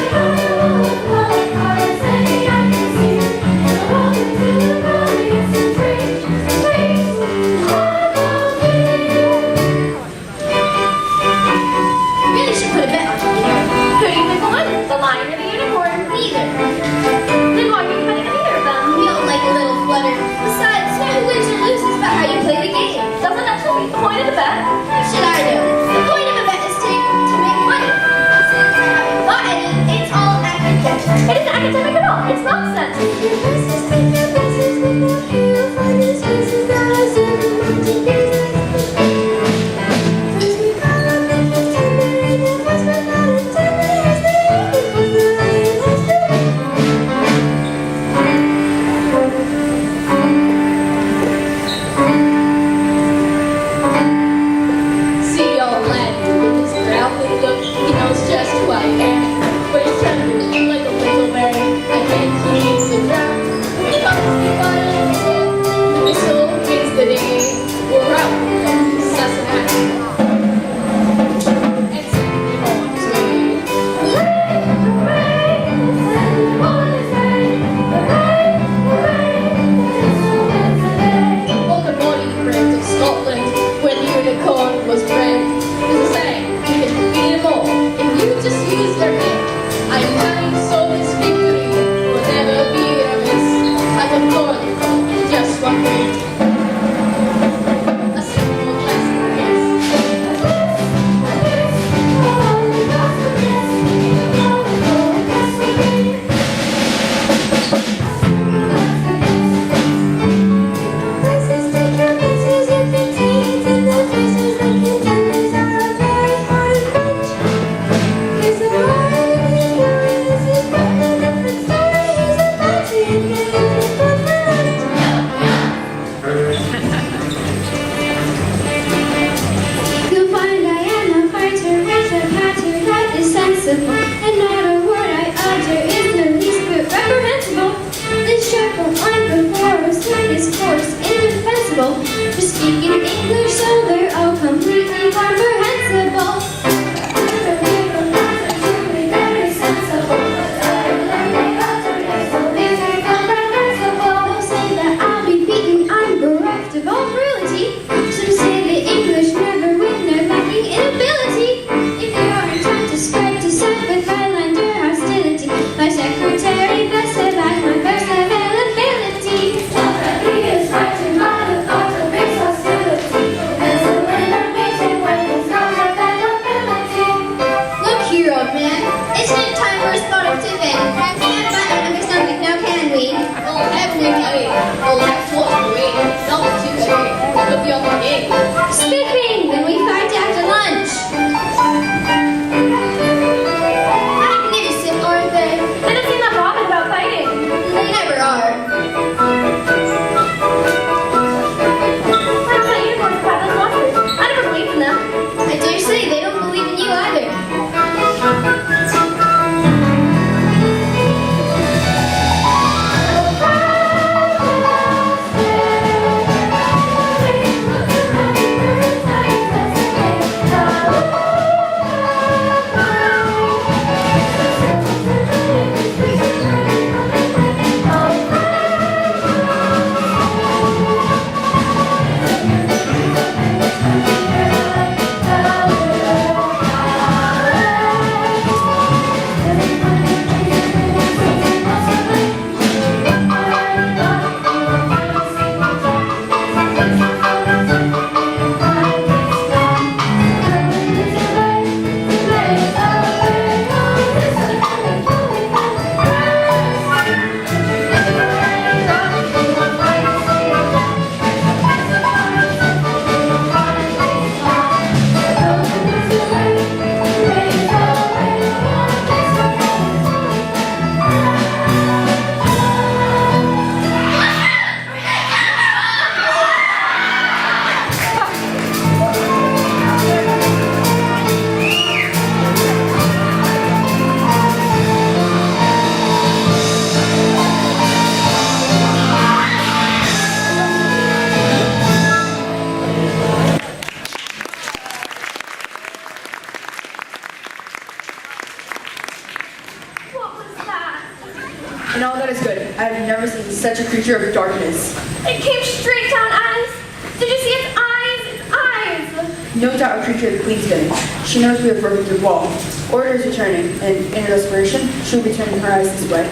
And all that is good. I have never seen such a creature of darkness. It came straight down at us. Did you see its eyes? Its eyes! No doubt a creature of the Queen's getting. She knows we have broken through the wall. Order is returning, and in her desperation, she will be turning her eyes this way.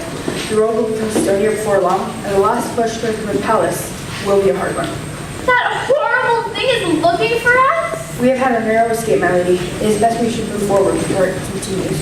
The road will become sturdier before long, and the last push towards the palace will be a hard one. That horrible thing is looking for us? We have had a narrow escape, my lady. It is best we should move forward before it continues.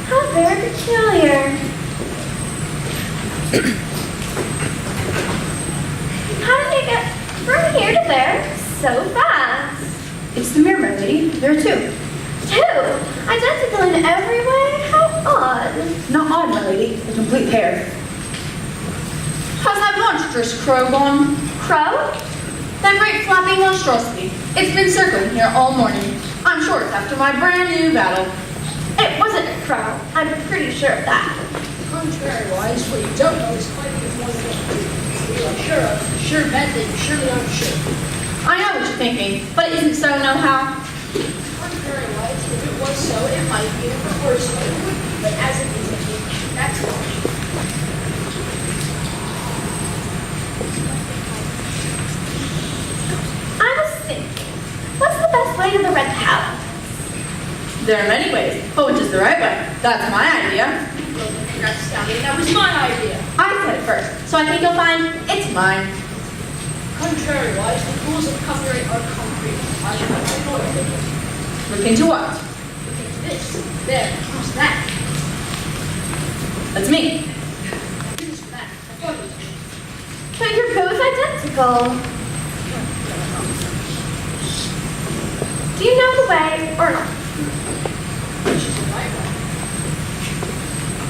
How very peculiar. How did they get from here to there so fast? It's the mirror, my lady. There are two. Two? Identical in every way? How odd. Not odd, my lady. A complete pair. How's that monstrous crow gone? Crow? That great flapping monstrosity. It's been circling here all morning. I'm sure it's after my brand new battle. It wasn't a crow. I'm pretty sure of that. Contrary-wise, what you don't know is quite as more than you are sure of. Sure bet that you surely aren't sure. I know what you're thinking, but it isn't so no-how. Contrary-wise, if it was so, it might be, and if it were so, it would be. But as it isn't, that's all. I was thinking, what's the best way to the Red Palace? There are many ways, but which is the right way? That's my idea. That's astounding. That was my idea. I said it first, so I think you'll find it's mine. Contrary-wise, the rules of copyright are concrete. I have no opinion. Look into what? Look into this. There. Who's that? That's me. Who's that? I thought it was me. But you're both identical. Do you know the way or not? Which is the right way.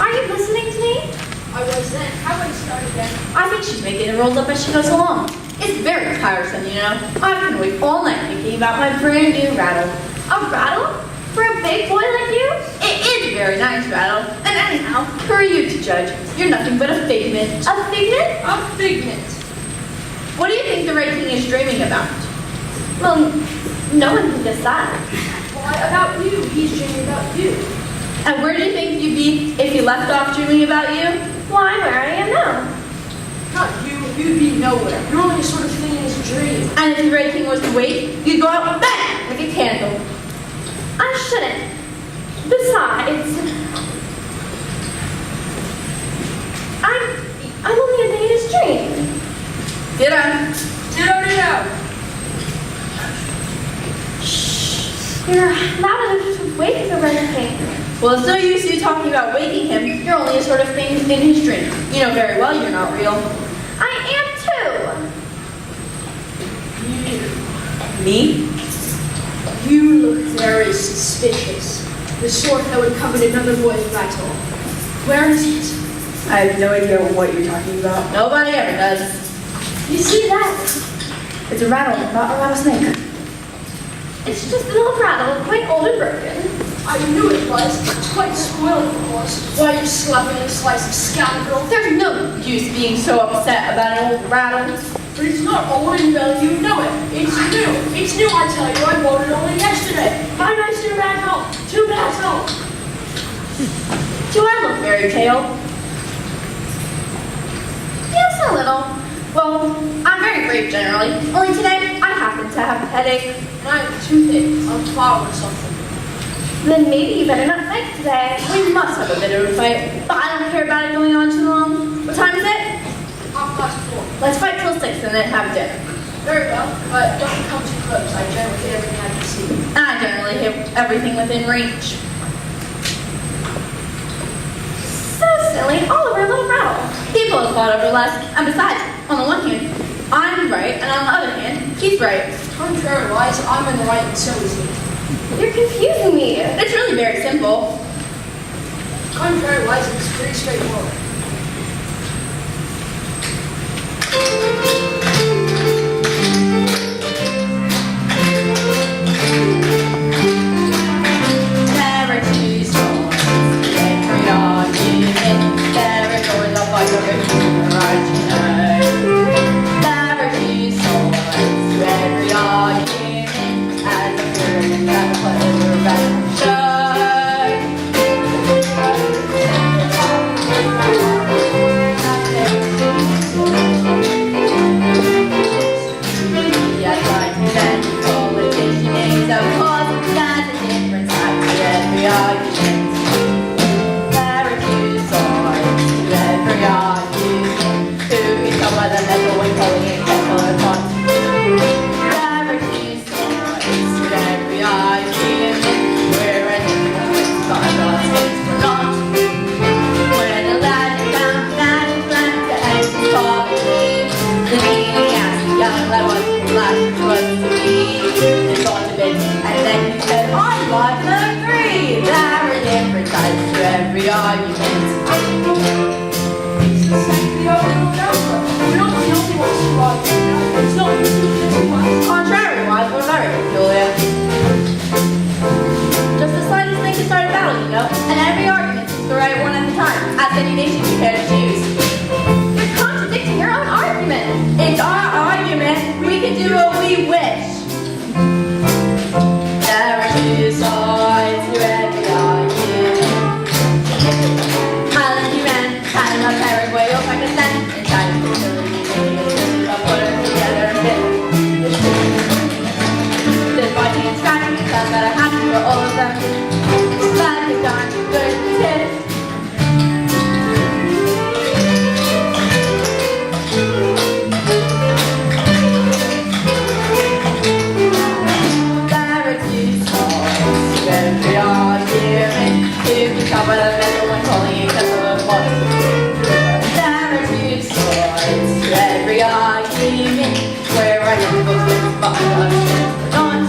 Are you listening to me? I was then. How do I start again? I think she's making it rolled up as she goes along. It's very tiresome, you know. I've been awake all night thinking about my brand new rattle. A rattle? For a big boy like you? It is a very nice rattle. And anyhow, who are you to judge? You're nothing but a figment. A figment? A figment. What do you think the Red King is dreaming about? Well, no one can guess that. Why, about you. He's dreaming about you. And where do you think you'd be if he left off dreaming about you? Why, where I am now. Not you. You'd be nowhere. You're only a sort of thing in his dream. And if the Red King was to wait, you'd go out bang like a candle. I shouldn't. Besides, I'm only a thing in his dream. Ditto. Ditto. You're loud enough to wake the Red King. Well, it's no use you talking about waking him. You're only a sort of thing in his dream. You know very well you're not real. I am too. Me? You look very suspicious. The sort that would covet another boy's rattle. Where is it? I have no idea what you're talking about. Nobody ever does. You see that? It's a rattle, not a rattlesnake. It's just an old rattle, quite old and broken. I knew it was. It's quite spoiled, of course. Why are you slapping a slice of scoundrel? There's no use being so upset about an old rattle. But it's not old and well, you know it. It's new. It's new, I tell you. I bought it only yesterday. My nice new bad help. Too bad help. Do I look very pale? Yes, a little. Well, I'm very brave generally. Only today, I happen to have a headache. And I have a toothache. I'm flour or something. Then maybe you better not fight today. We must have a bit of a fight, but I don't care about it going on too long. What time is it? 4:30. Let's fight till 6 and then have dinner. Very well. But don't come too close. I generally get everything I can see. And I generally hit everything within range. So silly, all over a little rattle. People have fought over less, and besides, on the one hand, I'm right, and on the other hand, he's right. Contrary-wise, I'm in the right and so is he. You're confusing me. It's really very simple. Contrary-wise, it's pretty straightforward. one calling it kettle or pot. Never choose sides with every argument, where an influence got lost things for naught. When the lad found that plan to end his poverty, the meaning asked the young lad what the last was to be. They thought a bit, and then he said, I want to agree. There were different sides to every argument. Contrary-wise, we're very peculiar. Just the slightest thing to start a battle, you know, and every argument is the right one at the time, as any nation you care to choose. You're contradicting your own argument. It's our argument. We can do what we wish. There are two sides to every argument. Highland human, Panama, Paraguay, or Pakistan, and China, I'll put them together and fit. There's fighting and scratching, and sounds that are happy for all of them. Glad they've done good tip. There are two sides to every argument. You can cover the middle and calling it kettle of pot. There are two sides to every argument, where I never go to the bottom of it or not.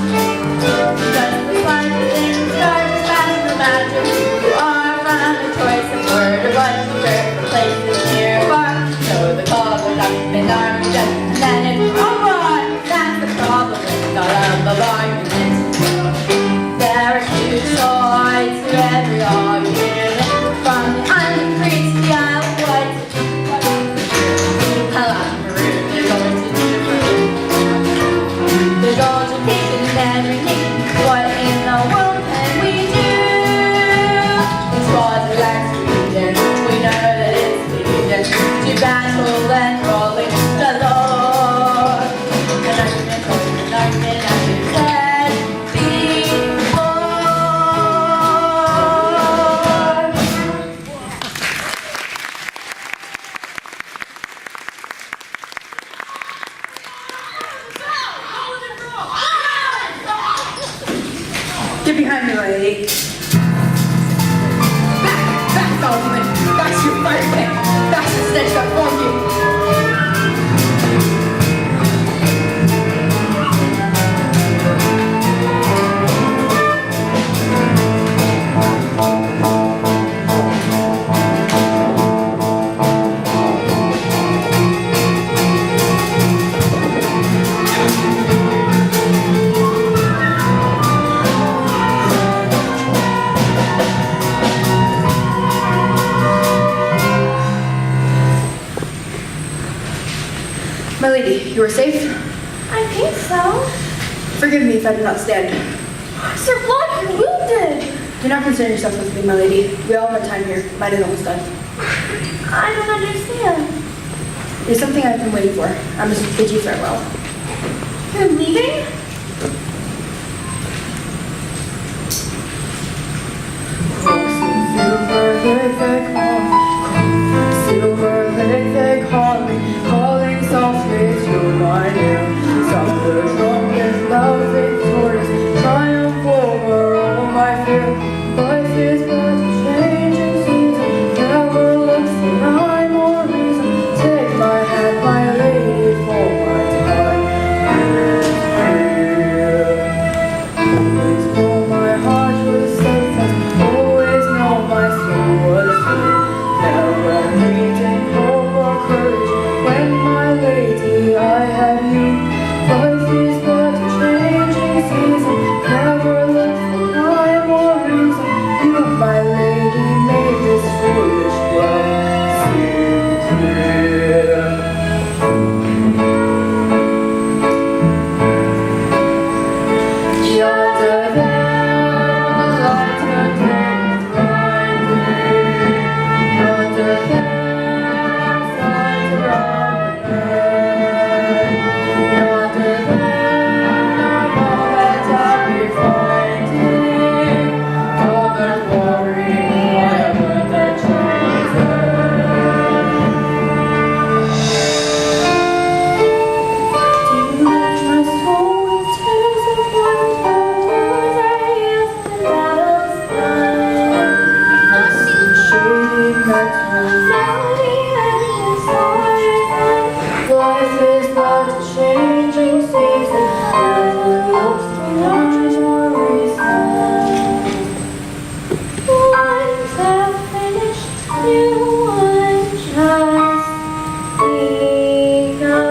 Just the slightest thing to start as fast as the matter. You are from the choice of word or what you prefer for places nearby. So the call was up in Armageddon, and then it's over. That's the problem with all of the arguments. There are two sides to every argument, from the island of Crete to the Isle of Wight. Hello, Peru, there's always to do for you. There's altercation in every nation. What in the world can we do? In Swaziland, Sweden, we know that it's leading to battle and rolling the Lord. An argument over an argument, as you said before. Get behind me, lady. Back, Solomon. That's your fire pit. That's the stench that formed you. My lady, you are safe? I think so. Forgive me if I do not stand. Sir Blood, you're wounded. Do not concern yourself with me, my lady. We all have time here. Mine is almost done. I don't understand. It is something I've been waiting for. I must bid you farewell. You're leaving? Silver lake they calling softly to my ear. Summer drunken love victorious, triumph over all my fear. Life is but a changing season, never looks for rhyme or reason. Take my hand, my lady, for my time is here. Always know my heart was safe, and always know my soul was free. Never needing hope or courage when my lady I have you. Life is but a changing season. Never looks to much more reason. Ones have finished, new ones just begun.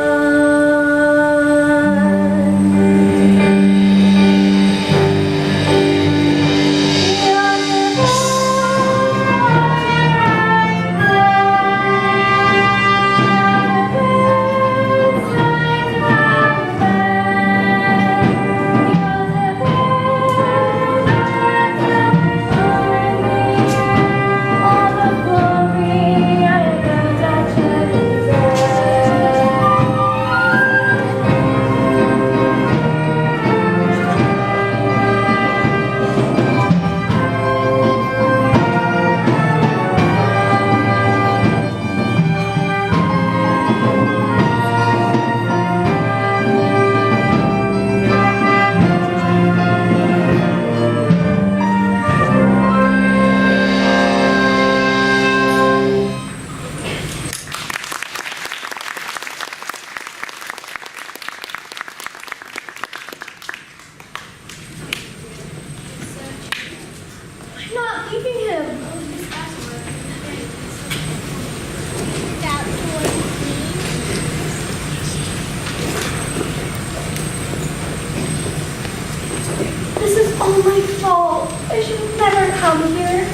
I'm not leaving him. This is all my fault. I should never come here.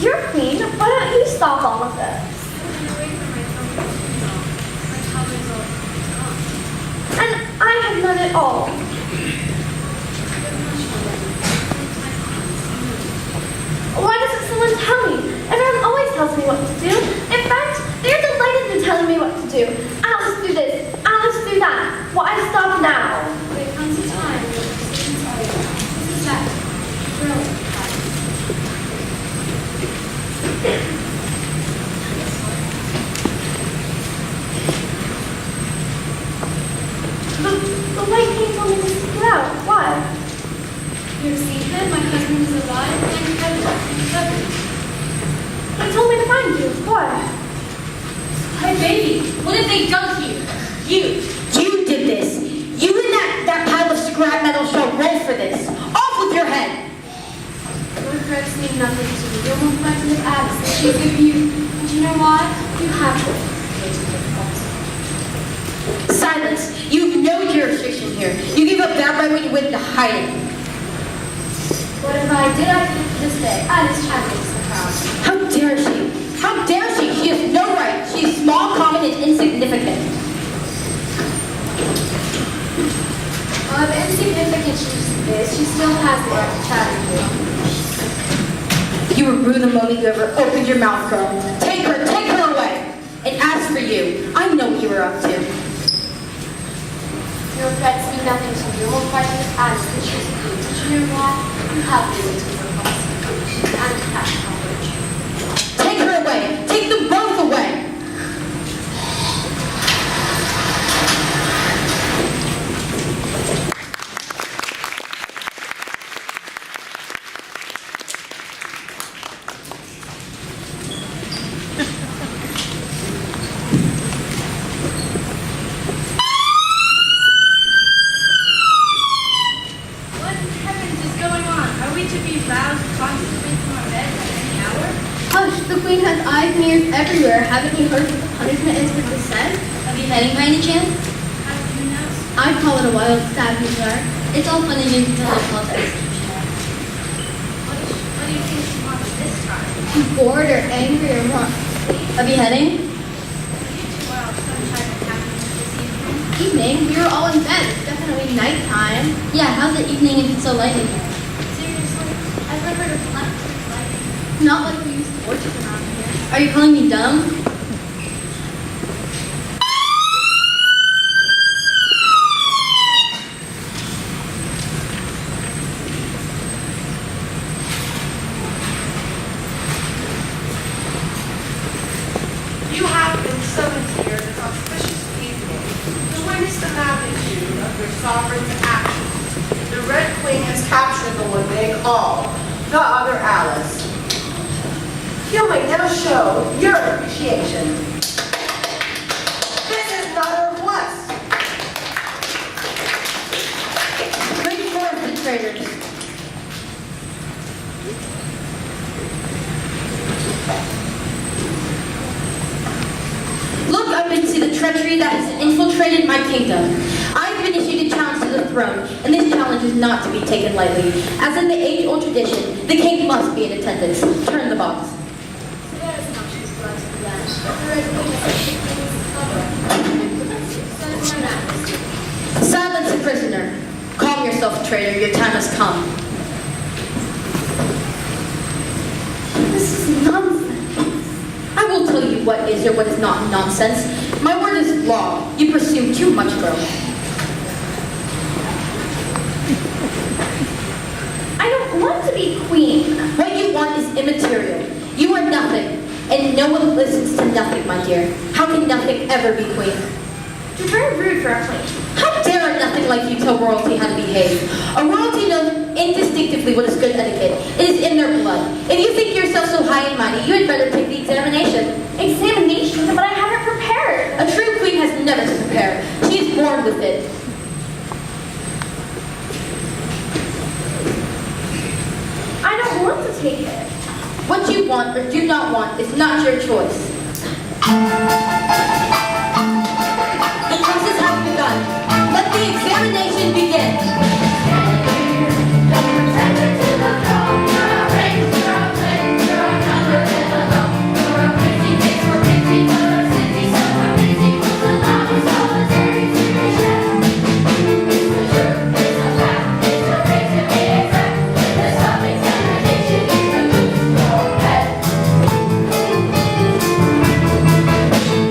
You're queen. Why don't you stop all of this? And I have none at all. Why doesn't someone tell me? Everyone always tells me what to do. In fact, they're delighted in telling me what to do. Alice, do this. Alice, do that. Why stop now? There comes a time when decisions are made. This is that brilliant time. The white king told me to stick around. Why? You have seen him? My husband is alive and covered. He told me to find you. Why? Hey, baby, what have they done to you? You did this. You and that pile of scrap metal shall roll for this. Off with your head. Your threats mean nothing to me. You're more frightened of Alice than she is of you. And you know why? You have to. Silence. You've no jurisdiction here. You gave up that right when you went into hiding. What if I did? I did it to this day. Alice champions the crowd. How dare she? How dare she? She has no right. She is small, common, and insignificant. However insignificant she is, she still has the right to challenge you. You were rude the moment you ever opened your mouth, girl. Take her away. And as for you, I know what you were up to. Your threats mean nothing to me. You're more frightened of Alice than she is of you. But you know why? You have the ability to and to catch coverage. Take her away. Take them both away. What in heavens is going on? Are we to be roused constantly from our beds at any hour? Hush, the queen has eyes and ears everywhere. Haven't you heard what the punishment is for dissent? Have you had any by any chance? How do you know? I'd call it a wild stab in the dark. It's all fun and games until I call it What do you think she wants this time? She's bored or angry or what? A beheading? You two wild sunshine and happiness this evening. Evening? We were all in bed. It's definitely nighttime. Yeah, how's the evening if it's so light in here? Seriously? I've never heard of electric lighting. Not like we use torches around here. Are you calling me dumb? You have been summoned here this auspicious evening to witness the magnitude of your sovereign's actions. The Red Queen has captured the one they all, the other Alice. You may now show your appreciation. This is not a request. Bring more of the traitors. Look up and see the treachery that has infiltrated my kingdom. I've been issued a challenge to the throne, and this challenge is not to be taken lightly. As in the age-old tradition, the king must be in attendance. Turn the box. Silence the prisoner. Calm yourself, traitor. Your time has come. This is nonsense. I will tell you what is or what is not nonsense. My word is law. You presume too much, girl. I don't want to be queen. What you want is immaterial. You are nothing, and no one listens to nothing, my dear. How can nothing ever be queen? You're very rude for a queen. How dare nothing like you tell royalty how to behave? A royalty knows instinctively what is good etiquette. It is in their blood. If you think yourself so high and mighty, you had better take the examination. Examination? But I haven't prepared. A true queen has never to prepare. She is born with it. I don't want to take it. What you want or do not want is not your choice. The classes have begun. Let the examination begin.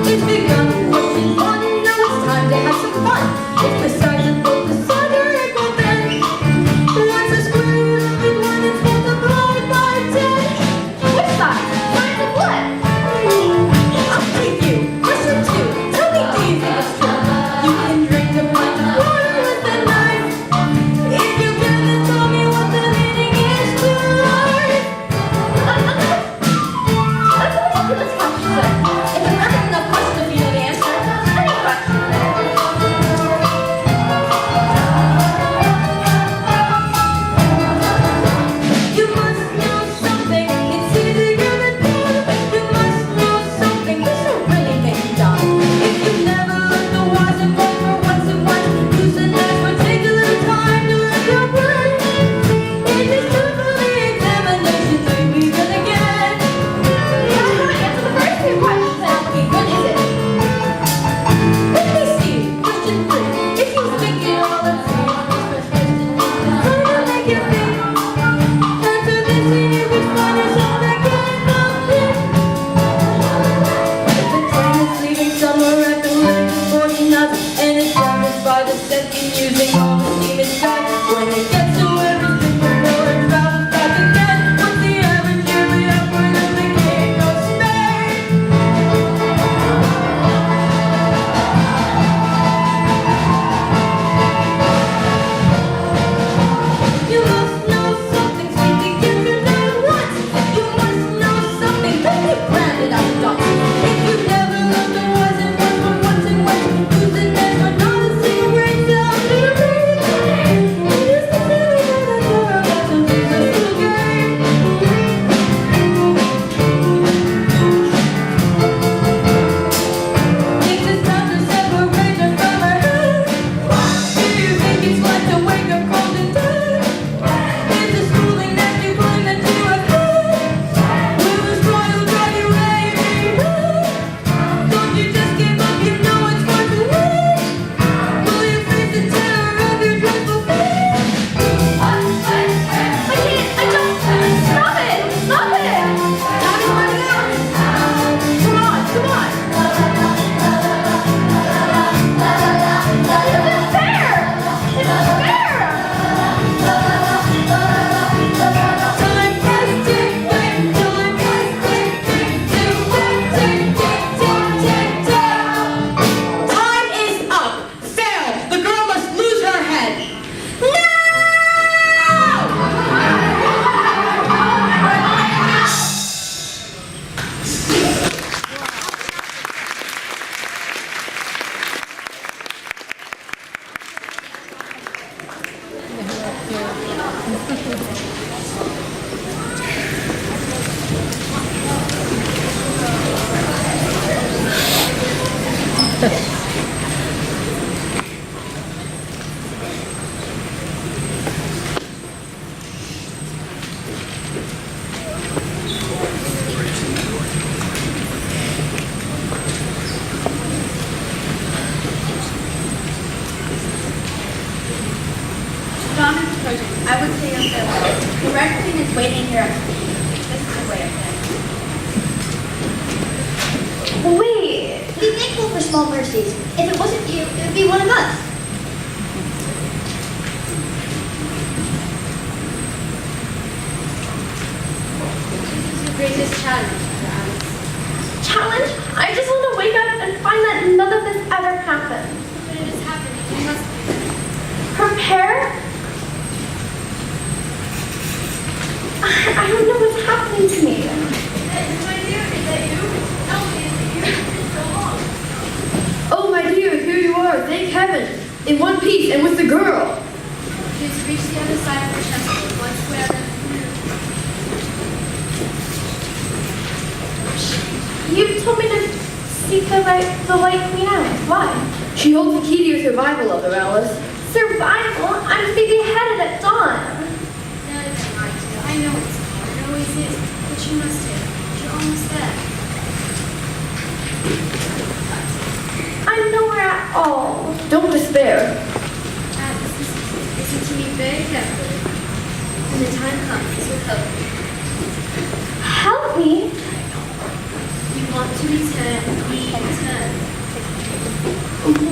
It's begun. What's on? Now it's time to have some fun. It's the sergeant book. is waiting here at the gate. This is the way of it. Wait. Be thankful for small mercies. If it wasn't you, it would be one of us. This is your greatest challenge, Mr. Alice. Challenge? I just want to wake up and find that none of this ever happened. But it is happening. You must Prepare? I don't know what's happening to me. My dear, is that you? Tell me, is it you? It's been so long. Oh, my dear, here you are. Thank heaven. In one piece and with the girl. She's reached the other side of the chessboard. One square, then You told me to seek the White Queen out. Why? She holds the key to your survival, Other Alice. Survival? I'm to be beheaded at dawn. no, I know it's hard. It always is. But you must do it. You're almost there. I'm nowhere at all. Don't despair. Alice, listen to me very carefully. When the time comes, this will help you. Help me? You want to return.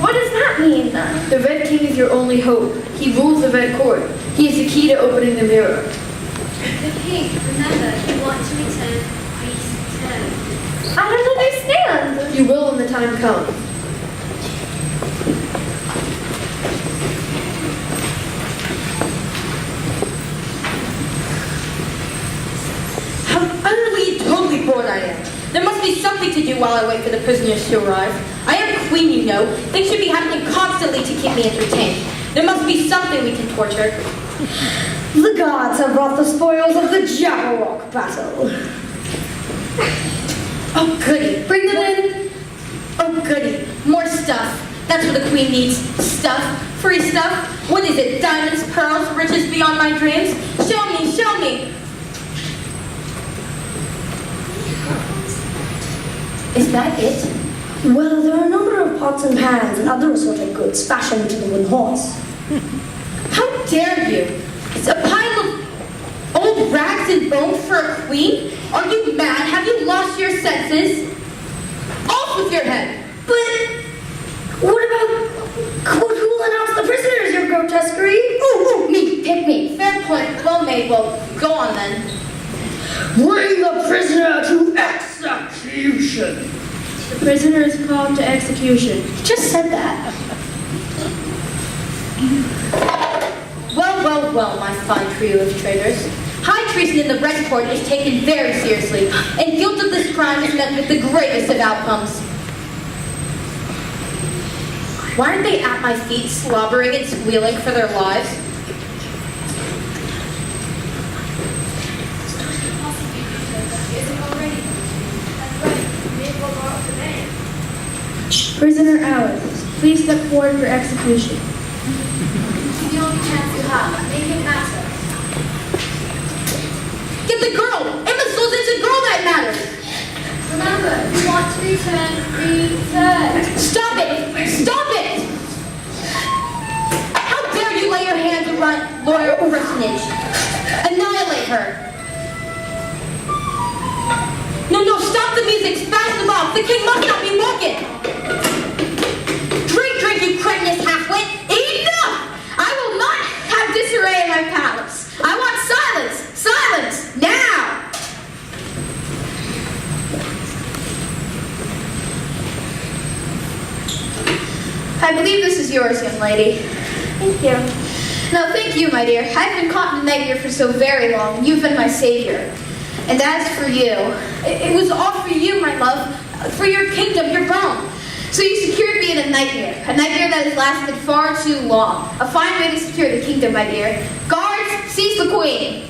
What does that mean? The Red King is your only hope. He rules the Red Court. He is the key to opening the mirror. The king, remember, you want to return. Please return. I don't understand. You will when the time comes. How utterly, totally bored I am. There must be something to do while I wait for the prisoners to arrive. I am queen, you know. Things should be happening constantly to keep me entertained. There must be something we can torture. The gods have brought the spoils of the Jabberwock battle. Oh, goody. Bring them in. Oh, goody. More stuff. That's what the queen needs. Stuff. Free stuff. What is it? Diamonds, pearls, riches beyond my dreams? Show me, show me. Is that it? Well, there are a number of pots and pans and other assorted goods fashioned to the wooden horse. How dare you? It's a pile of old rags and bones for a queen? Are you mad? Have you lost your senses? Off with your head! But what about who will announce the prisoners, your grotesquerie? Ooh, me, pick me. Fair point. Well made. Well, go on then. Bring the prisoner to execution. The prisoner is called to execution. You just said that. Well, my fine trio of traitors. High treason in the Red Court is taken very seriously, and guilt of this crime is met with the greatest of outcomes. Why aren't they at my feet, slobbering and squealing for their lives? Prisoner Alice, please step forward for execution. The only chance you have. Make him answer. Get the girl! Imbeciles, it's a girl that matters! Remember, you want to return. Stop it! Stop it! How dare you lay your hands on lawyer personage? Annihilate her! No, stop the music! Smash them off! The king must not be woken! Drink, you cretinous half-wit! Enough! I will not have disarray in my palace! I want silence! Silence! Now! I believe this is yours, young lady. Thank you. No, thank you, my dear. I've been caught in the nightmare for so very long. You've been my savior. And as for you, it was all for you, my love, for your kingdom, your realm. So you secured me in a nightmare that has lasted far too long. A fine way to secure the kingdom, my dear. Guards, seize the queen.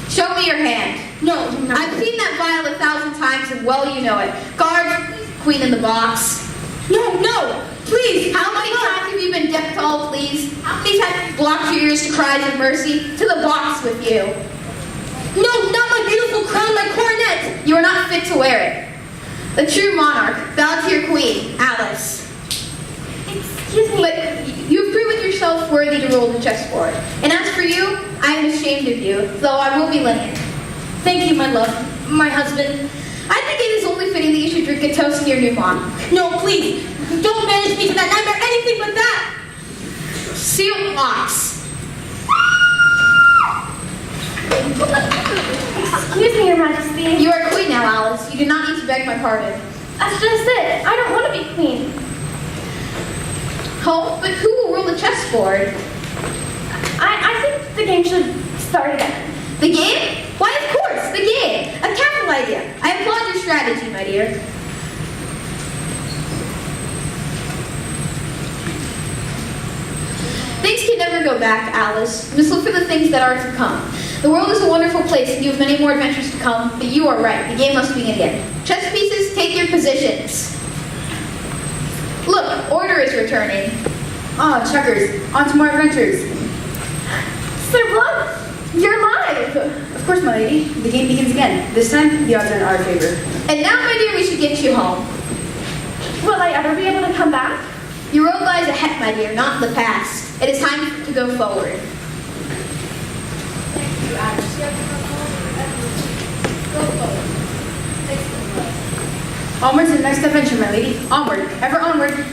Show me your hand. No. I've seen that vial 1,000 times, and well, you know it. Guards, queen in the box. No, please. How many times have you been deaf to all please? How many times have you blocked your ears to cries of mercy? To the box with you. No, not my beautiful crown, my coronet. You are not fit to wear it. The true monarch, bow to your queen, Alice. Excuse me. But you've proven yourself worthy to rule the chessboard. And as for you, I am ashamed of you, though I will be lenient. Thank you, my love, my husband. I think it is only fitting that you should drink a toast to your new mom. No, please, don't banish me to that nightmare, anything but that. Sealed box. Excuse me, Your Majesty. You are queen now, Alice. You do not need to beg my pardon. That's just it. I don't want to be queen. Oh, but who will rule the chessboard? I think the game should start again. The game? Why, of course, the game. A capital idea. I applaud your strategy, my dear. Things can never go back, Alice. You must look for the things that are to come. The world is a wonderful place, and you have many more adventures to come, but you are right. The game must begin again. Chess pieces, take your positions. Look, order is returning. Ah, checkers, on to more adventures. Sir Blood, you're live. Of course, my lady, the game begins again. This time, the odds are in our favor. And now, my dear, we should get you home. Will I ever be able to come back? Your road lies ahead, my dear, not the past. It is time to go forward. Onward to the next adventure, my lady. Onward, ever onward.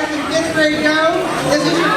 let the fifth grade go. This is your